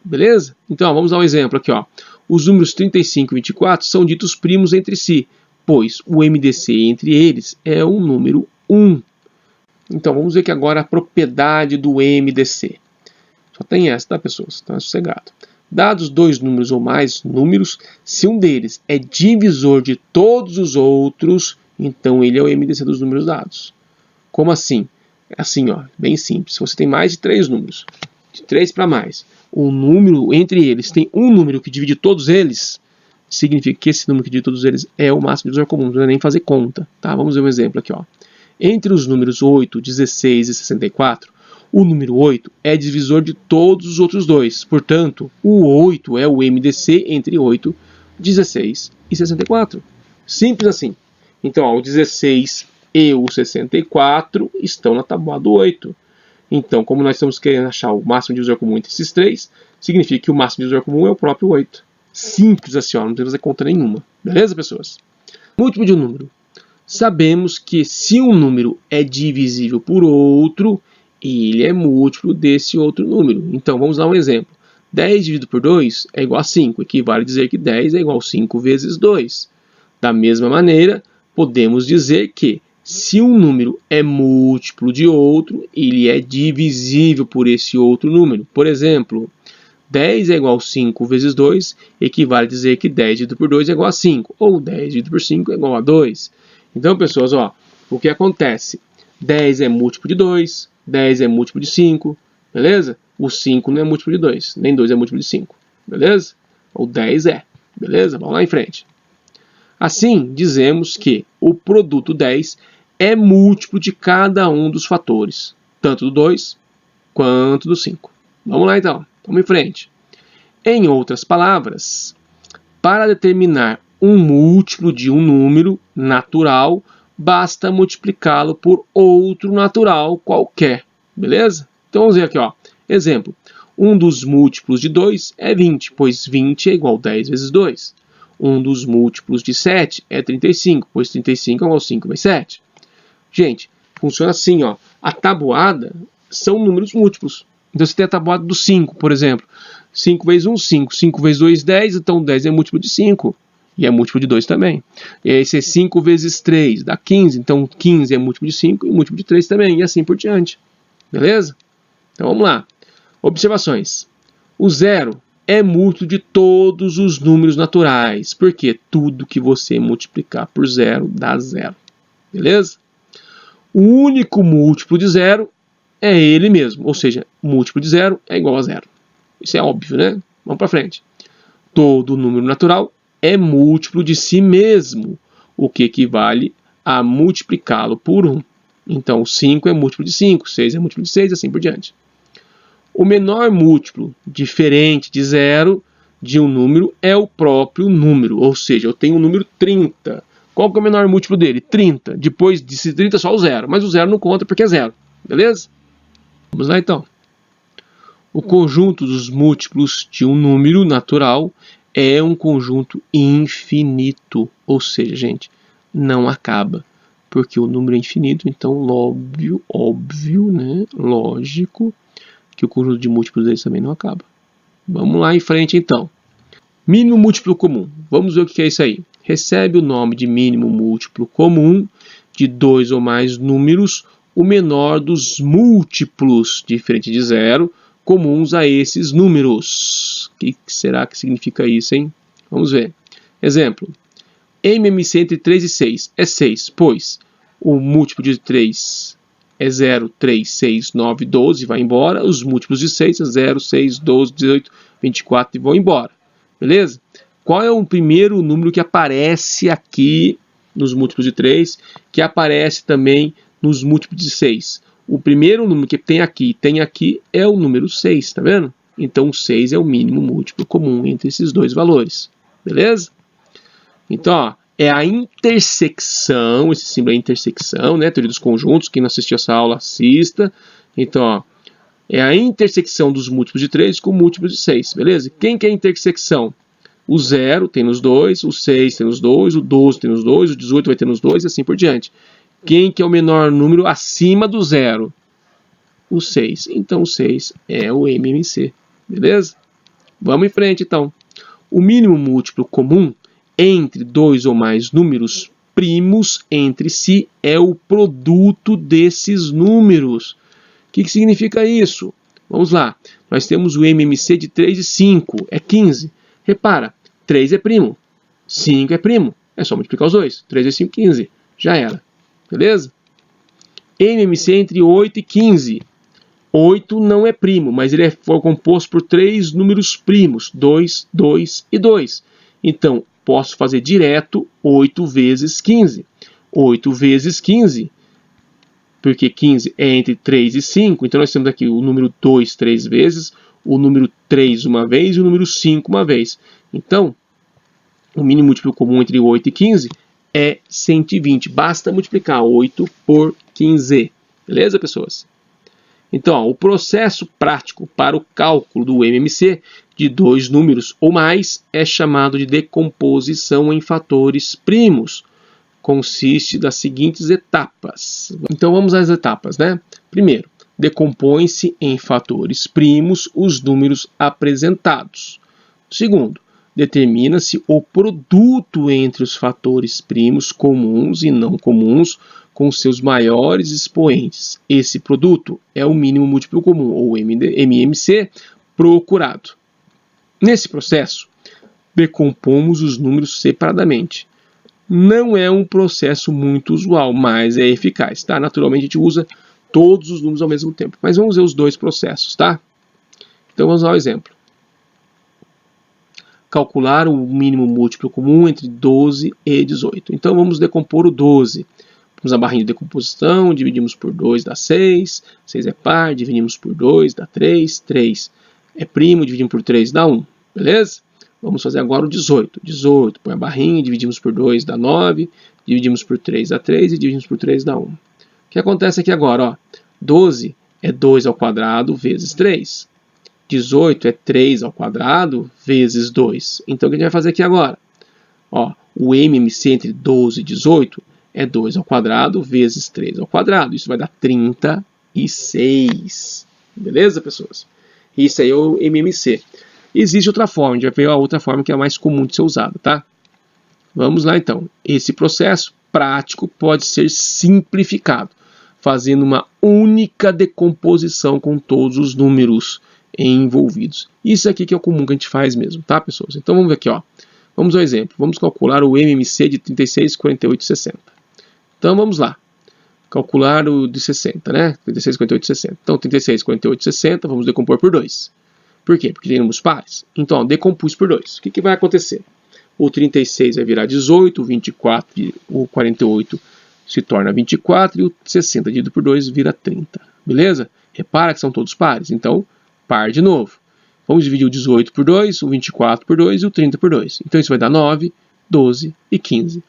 Beleza? Então, ó, vamos dar um exemplo aqui. Ó. Os números 35 e 24 são ditos primos entre si, pois o MDC entre eles é o número 1. Então, vamos ver aqui agora a propriedade do MDC. Só tem essa, tá, pessoas? Tá sossegado. Dados dois números ou mais números, se um deles é divisor de todos os outros, então ele é o MDC dos números dados. Como assim? É assim, ó, bem simples. Se você tem mais de 3 números, de 3 para mais, o número entre eles tem um número que divide todos eles, significa que esse número que divide todos eles é o máximo divisor comum, não precisa nem fazer conta. Tá? Vamos ver um exemplo aqui. Ó. Entre os números 8, 16 e 64, o número 8 é divisor de todos os outros dois. Portanto, o 8 é o MDC entre 8, 16 e 64. Simples assim. Então, ó, o 16 e o 64 estão na tabuada do 8. Então, como nós estamos querendo achar o máximo divisor comum entre esses três, significa que o máximo divisor comum é o próprio 8. Simples assim, ó, não tem que fazer conta nenhuma. Beleza, pessoas? Múltiplo de um número. Sabemos que se um número é divisível por outro, ele é múltiplo desse outro número. Então, vamos dar um exemplo. 10 dividido por 2 é igual a 5. Equivale a dizer que 10 é igual a 5 vezes 2. Da mesma maneira, podemos dizer que se um número é múltiplo de outro, ele é divisível por esse outro número. Por exemplo, 10 é igual a 5 vezes 2, equivale a dizer que 10 dividido por 2 é igual a 5. Ou 10 dividido por 5 é igual a 2. Então, pessoas, ó, o que acontece? 10 é múltiplo de 2, 10 é múltiplo de 5, beleza? O 5 não é múltiplo de 2, nem 2 é múltiplo de 5, beleza? O 10 é, beleza? Vamos lá em frente. Assim, dizemos que o produto 10 é múltiplo de cada um dos fatores, tanto do 2 quanto do 5. Vamos lá então, vamos em frente. Em outras palavras, para determinar um múltiplo de um número natural, basta multiplicá-lo por outro natural qualquer, beleza? Então vamos ver aqui, ó. Exemplo, um dos múltiplos de 2 é 20, pois 20 é igual a 10 vezes 2. Um dos múltiplos de 7 é 35, pois 35 é igual a 5 vezes 7. Gente, funciona assim, ó. A tabuada são números múltiplos. Então você tem a tabuada do 5, por exemplo. 5 vezes 1, 5. 5 vezes 2, 10. Então 10 é múltiplo de 5. E é múltiplo de 2 também. E aí esse é 5 vezes 3, dá 15. Então 15 é múltiplo de 5 e múltiplo de 3 também. E assim por diante. Beleza? Então vamos lá. Observações. O 0 é múltiplo de todos os números naturais. Porque tudo que você multiplicar por 0 dá 0. Beleza? O único múltiplo de 0 é ele mesmo. Ou seja, múltiplo de 0 é igual a 0. Isso é óbvio, né? Vamos para frente. Todo número natural é múltiplo de si mesmo, o que equivale a multiplicá-lo por 1. Então, 5 é múltiplo de 5, 6 é múltiplo de 6, assim por diante. O menor múltiplo, diferente de 0, de um número é o próprio número. Ou seja, eu tenho o número 30. Qual que é o menor múltiplo dele? 30. Depois de 30 só o 0, mas o 0 não conta porque é 0. Beleza? Vamos lá então. O conjunto dos múltiplos de um número natural é um conjunto infinito. Ou seja, gente, não acaba. Porque o número é infinito, então óbvio, né? Lógico que o conjunto de múltiplos deles também não acaba. Vamos lá em frente então. Mínimo múltiplo comum. Vamos ver o que é isso aí. Recebe o nome de mínimo múltiplo comum de 2 ou mais números, o menor dos múltiplos, diferente de 0, comuns a esses números. O que será que significa isso, hein? Vamos ver. Exemplo. MMC entre 3 e 6 é 6, pois o múltiplo de 3 é 0, 3, 6, 9, 12, vai embora. Os múltiplos de 6 é 0, 6, 12, 18, 24 e vão embora. Beleza? Qual é o primeiro número que aparece aqui nos múltiplos de 3, que aparece também nos múltiplos de 6? O primeiro número que tem aqui é o número 6, tá vendo? Então, o 6 é o mínimo múltiplo comum entre esses dois valores, beleza? Então, ó, é a intersecção, esse símbolo é a intersecção, né? Teoria dos conjuntos, quem não assistiu essa aula, assista. Então, ó, é a intersecção dos múltiplos de 3 com múltiplos de 6, beleza? Quem que é a intersecção? O 0 tem nos dois, o 6 tem nos dois, o 12 tem nos dois, o 18 vai ter nos dois e assim por diante. Quem que é o menor número acima do 0? O 6. Então, o 6 é o MMC. Beleza? Vamos em frente, então. O mínimo múltiplo comum entre dois ou mais números primos entre si é o produto desses números. O que significa isso? Vamos lá. Nós temos o MMC de 3 e 5. É 15. Repara, 3 é primo. 5 é primo. É só multiplicar os dois. 3 vezes 5, 15. Já era. Beleza? MMC entre 8 e 15. 8 não é primo, mas ele foi composto por 3 números primos. 2, 2 e 2. Então, posso fazer direto 8 vezes 15. 8 vezes 15. Porque 15 é entre 3 e 5. Então, nós temos aqui o número 2 3 vezes, o número 3 uma vez e o número 5 uma vez. Então, o mínimo múltiplo comum entre 8 e 15 é 120. Basta multiplicar 8 por 15. Beleza, pessoas? Então, ó, o processo prático para o cálculo do MMC de dois números ou mais é chamado de decomposição em fatores primos. Consiste das seguintes etapas. Então, vamos às etapas, né? Primeiro, decompõe-se em fatores primos os números apresentados. Segundo, determina-se o produto entre os fatores primos comuns e não comuns com seus maiores expoentes. Esse produto é o mínimo múltiplo comum, ou MMC, procurado. Nesse processo, decompomos os números separadamente. Não é um processo muito usual, mas é eficaz, tá? Naturalmente, a gente usa todos os números ao mesmo tempo. Mas vamos ver os dois processos, tá? Então, vamos ao exemplo. Calcular o mínimo múltiplo comum entre 12 e 18. Então, vamos decompor o 12. Vamos à barrinha de decomposição, dividimos por 2 dá 6, 6 é par, dividimos por 2 dá 3, 3 é primo, dividimos por 3 dá 1, beleza? Vamos fazer agora o 18. 18, põe a barrinha, dividimos por 2 dá 9, dividimos por 3 dá 3 e dividimos por 3 dá 1. O que acontece aqui agora? Ó, 12 é 2 ao quadrado vezes 3. 18 é 3 ao quadrado vezes 2. Então, o que a gente vai fazer aqui agora? Ó, o MMC entre 12 e 18 é 2 ao quadrado vezes 3 ao quadrado. Isso vai dar 36. Beleza, pessoas? Isso aí é o MMC. Existe outra forma, a gente vai ver a outra forma que é a mais comum de ser usada, tá? Vamos lá, então. Esse processo prático pode ser simplificado, fazendo uma única decomposição com todos os números envolvidos. Isso aqui que é o comum que a gente faz mesmo, tá, pessoas? Então, vamos ver aqui, ó. Vamos ao exemplo. Vamos calcular o MMC de 36, 48 e 60. Então, vamos lá. Calcular o de 60, né? 36, 48 e 60. Então, 36, 48 e 60, vamos decompor por 2. Por quê? Porque tem números pares. Então, ó, decompus por 2. O que vai acontecer? O 36 vai virar 18, o 24, o 48 se torna 24 e o 60 dividido por 2 vira 30. Beleza? Repara que são todos pares. Então, par de novo. Vamos dividir o 18 por 2, o 24 por 2 e o 30 por 2. Então, isso vai dar 9, 12 e 15.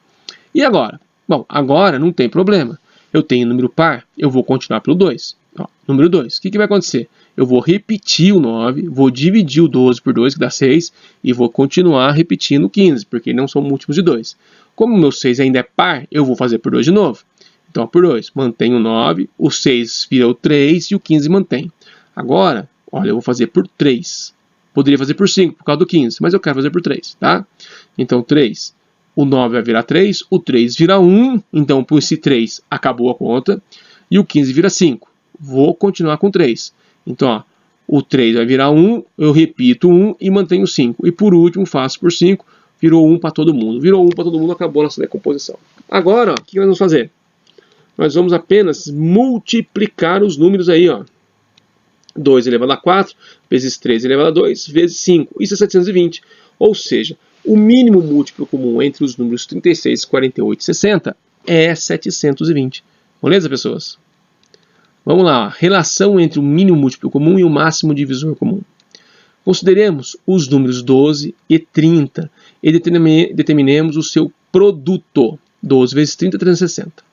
E agora? Bom, agora não tem problema. Eu tenho número par, eu vou continuar pelo 2. Ó, número 2. O que vai acontecer? Eu vou repetir o 9, vou dividir o 12 por 2, que dá 6, e vou continuar repetindo o 15, porque não são múltiplos de 2. Como o meu 6 ainda é par, eu vou fazer por 2 de novo. Então, por 2, mantenho o 9, o 6 vira o 3 e o 15 mantém. Agora, olha, eu vou fazer por 3. Poderia fazer por 5, por causa do 15, mas eu quero fazer por 3, tá? Então, 3. O 9 vai virar 3, o 3 vira 1, então por esse 3 acabou a conta, e o 15 vira 5. Vou continuar com 3. Então, ó, o 3 vai virar 1, eu repito 1 e mantenho 5. E por último, faço por 5, virou 1 para todo mundo. Virou 1 para todo mundo, acabou a nossa decomposição. Agora, ó, o que nós vamos fazer? Nós vamos apenas multiplicar os números aí, ó. 2 elevado a 4, vezes 3 elevado a 2, vezes 5. Isso é 720. Ou seja, o mínimo múltiplo comum entre os números 36, 48 e 60 é 720. Beleza, pessoas? Vamos lá, relação entre o mínimo múltiplo comum e o máximo divisor comum. Consideremos os números 12 e 30 e determinemos o seu produto. 12 vezes 30 é 360.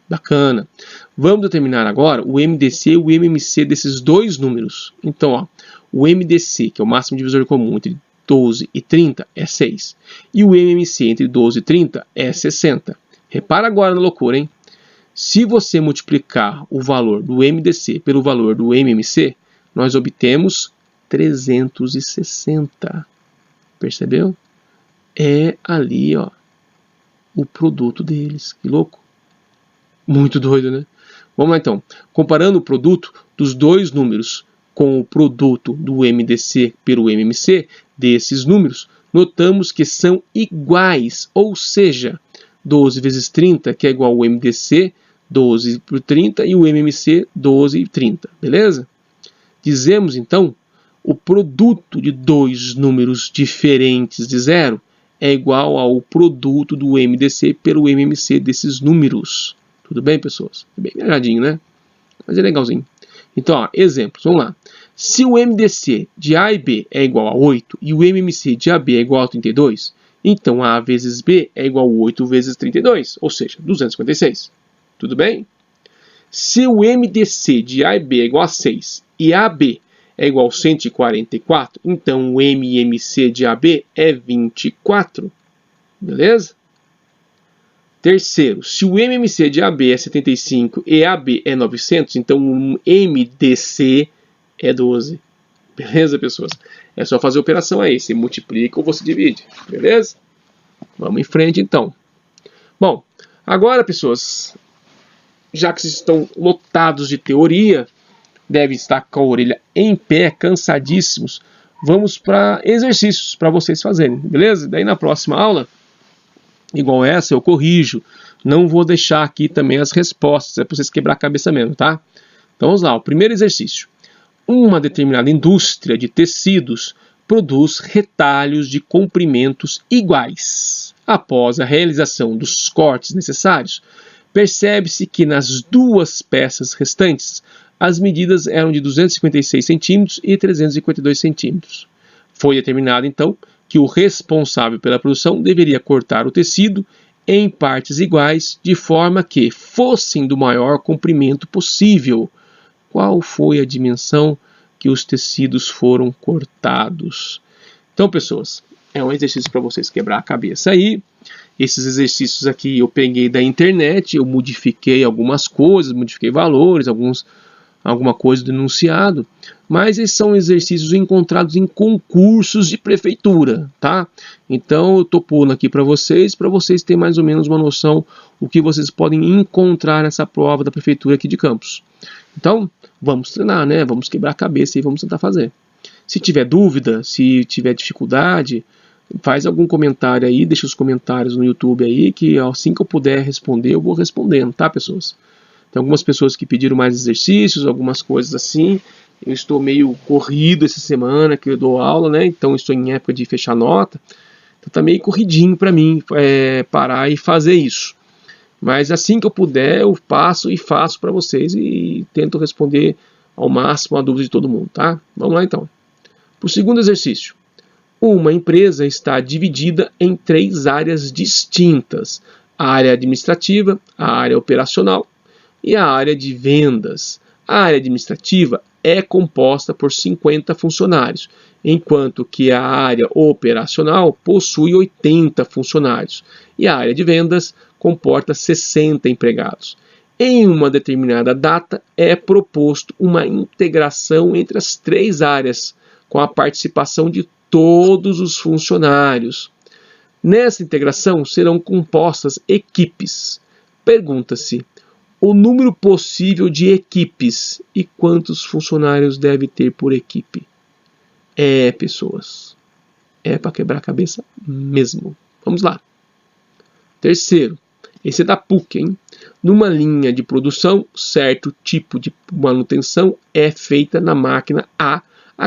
Bacana. Vamos determinar agora o MDC e o MMC desses dois números. Então, ó, o MDC, que é o máximo divisor comum entre 12 e 30, é 6. E o MMC entre 12 e 30 é 60. Repara agora na loucura, hein? Se você multiplicar o valor do MDC pelo valor do MMC, nós obtemos 360. Percebeu? É ali, ó, o produto deles. Que louco. Muito doido, né? Vamos lá, então. Comparando o produto dos dois números com o produto do MDC pelo MMC desses números, notamos que são iguais. Ou seja, 12 vezes 30, que é igual ao MDC, 12 por 30, e o MMC, 12 e 30. Beleza? Dizemos, então, o produto de dois números diferentes de zero é igual ao produto do MDC pelo MMC desses números. Tudo bem, pessoas? É bem viajadinho, né? Mas é legalzinho. Então, ó, exemplos. Vamos lá. Se o MDC de A e B é igual a 8 e o MMC de AB é igual a 32, então A vezes B é igual a 8 vezes 32, ou seja, 256. Tudo bem? Se o MDC de A e B é igual a 6 e AB é igual a 144, então o MMC de AB é 24. Beleza? Terceiro, se o MMC de AB é 75 e AB é 900, então o MDC é 12. Beleza, pessoas? É só fazer a operação aí. Você multiplica ou você divide. Beleza? Vamos em frente, então. Bom, agora, pessoas, já que vocês estão lotados de teoria, devem estar com a orelha em pé, cansadíssimos, vamos para exercícios para vocês fazerem, beleza? Daí na próxima aula, igual essa, eu corrijo. Não vou deixar aqui também as respostas, é para vocês quebrar a cabeça mesmo, tá? Então vamos lá, o primeiro exercício. Uma determinada indústria de tecidos produz retalhos de comprimentos iguais. Após a realização dos cortes necessários, percebe-se que nas duas peças restantes, as medidas eram de 256 centímetros e 352 centímetros. Foi determinado, então, que o responsável pela produção deveria cortar o tecido em partes iguais, de forma que fossem do maior comprimento possível. Qual foi a dimensão que os tecidos foram cortados? Então, pessoas, é um exercício para vocês quebrar a cabeça aí. Esses exercícios aqui eu peguei da internet, eu modifiquei algumas coisas, modifiquei valores, alguma coisa do enunciado, mas esses são exercícios encontrados em concursos de prefeitura, tá? Então eu estou pondo aqui para vocês terem mais ou menos uma noção do que vocês podem encontrar nessa prova da prefeitura aqui de Campos. Então, vamos treinar, né? Vamos quebrar a cabeça e vamos tentar fazer. Se tiver dúvida, se tiver dificuldade, faz algum comentário aí, deixa os comentários no YouTube aí, que assim que eu puder responder, eu vou respondendo, tá, pessoas? Tem algumas pessoas que pediram mais exercícios, algumas coisas assim. Eu estou meio corrido essa semana que eu dou aula, né? Então estou em época de fechar nota. Então tá meio corridinho para mim parar e fazer isso. Mas assim que eu puder, eu passo e faço para vocês e tento responder ao máximo a dúvida de todo mundo, tá? Vamos lá então. Para o segundo exercício. Uma empresa está dividida em 3 áreas distintas. A área administrativa, a área operacional e a área de vendas. A área administrativa é composta por 50 funcionários, enquanto que a área operacional possui 80 funcionários e a área de vendas comporta 60 empregados. Em uma determinada data é proposto uma integração entre as 3 áreas, com a participação de todos os funcionários. Nessa integração serão compostas equipes. Pergunta-se o número possível de equipes e quantos funcionários deve ter por equipe. Pessoas, é para quebrar a cabeça mesmo. Vamos lá. Terceiro, esse é da PUC, hein? Numa linha de produção, certo tipo de manutenção é feita na máquina A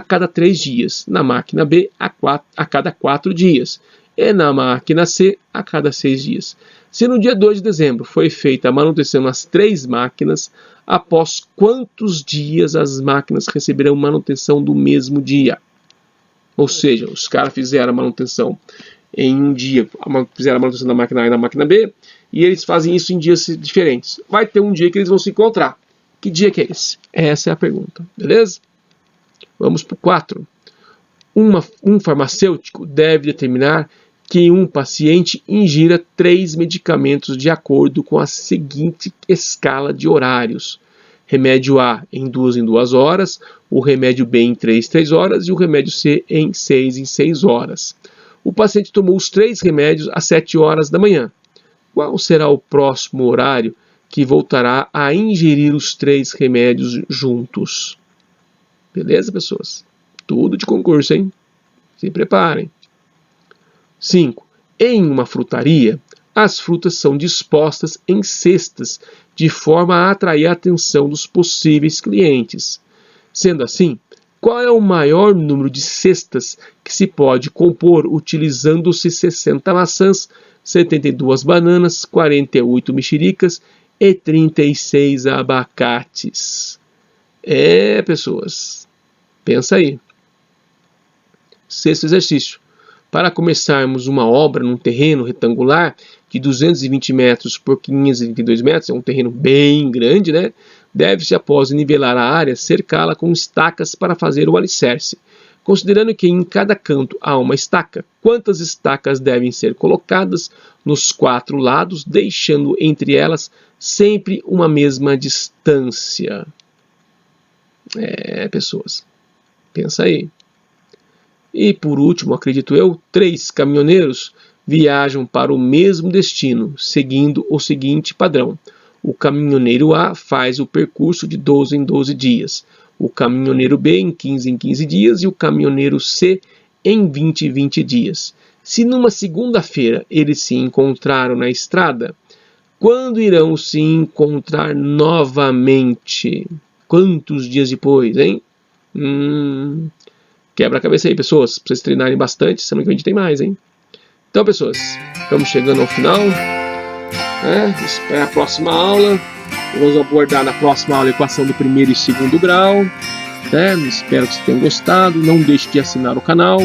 cada 3 dias, na máquina B a cada 4 dias, e na máquina C a cada 6 dias. Se no dia 2 de dezembro foi feita a manutenção nas 3 máquinas, após quantos dias as máquinas receberão manutenção do mesmo dia? Ou seja, os caras fizeram a manutenção em um dia, fizeram a manutenção da máquina A e da máquina B, e eles fazem isso em dias diferentes. Vai ter um dia que eles vão se encontrar. Que dia que é esse? Essa é a pergunta, beleza? Vamos para o 4. Um farmacêutico deve determinar que um paciente ingira 3 medicamentos de acordo com a seguinte escala de horários. Remédio A em 2 em 2 horas, o remédio B em 3 em 3 horas e o remédio C em 6 em 6 horas. O paciente tomou os 3 remédios às 7 horas da manhã. Qual será o próximo horário que voltará a ingerir os 3 remédios juntos? Beleza, pessoas? Tudo de concurso, hein? Se preparem. 5. Em uma frutaria, as frutas são dispostas em cestas, de forma a atrair a atenção dos possíveis clientes. Sendo assim, qual é o maior número de cestas que se pode compor utilizando-se 60 maçãs, 72 bananas, 48 mexericas e 36 abacates? Pessoas, pensa aí. 6º exercício. Para começarmos uma obra num terreno retangular de 220 metros por 522 metros, é um terreno bem grande, né? Deve-se, após nivelar a área, cercá-la com estacas para fazer o alicerce. Considerando que em cada canto há uma estaca, quantas estacas devem ser colocadas nos 4 lados, deixando entre elas sempre uma mesma distância? Pessoas, pensa aí. E por último, acredito eu, 3 caminhoneiros viajam para o mesmo destino, seguindo o seguinte padrão. O caminhoneiro A faz o percurso de 12 em 12 dias, o caminhoneiro B em 15 dias e o caminhoneiro C em 20 em 20 dias. Se numa segunda-feira eles se encontraram na estrada, quando irão se encontrar novamente? Quantos dias depois, hein? Quebra a cabeça aí, pessoas, para vocês treinarem bastante. Semana que vem a gente tem mais, hein? Então, pessoas, estamos chegando ao final. Espera a próxima aula. Vamos abordar na próxima aula a equação do 1º e 2º grau. Espero que vocês tenham gostado. Não deixe de assinar o canal.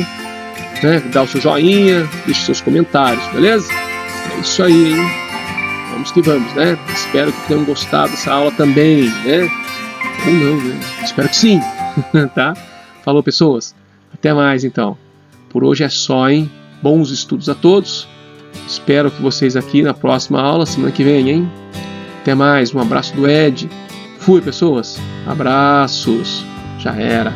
Dá o seu joinha, deixe seus comentários, beleza? É isso aí, hein? Vamos que vamos, né? Espero que tenham gostado dessa aula também, né? Ou não, né? Espero que sim, tá? Falou, pessoas. Até mais, então. Por hoje é só, hein? Bons estudos a todos. Espero que vocês aqui na próxima aula, semana que vem, hein? Até mais. Um abraço do Ed. Fui, pessoas. Abraços. Já era.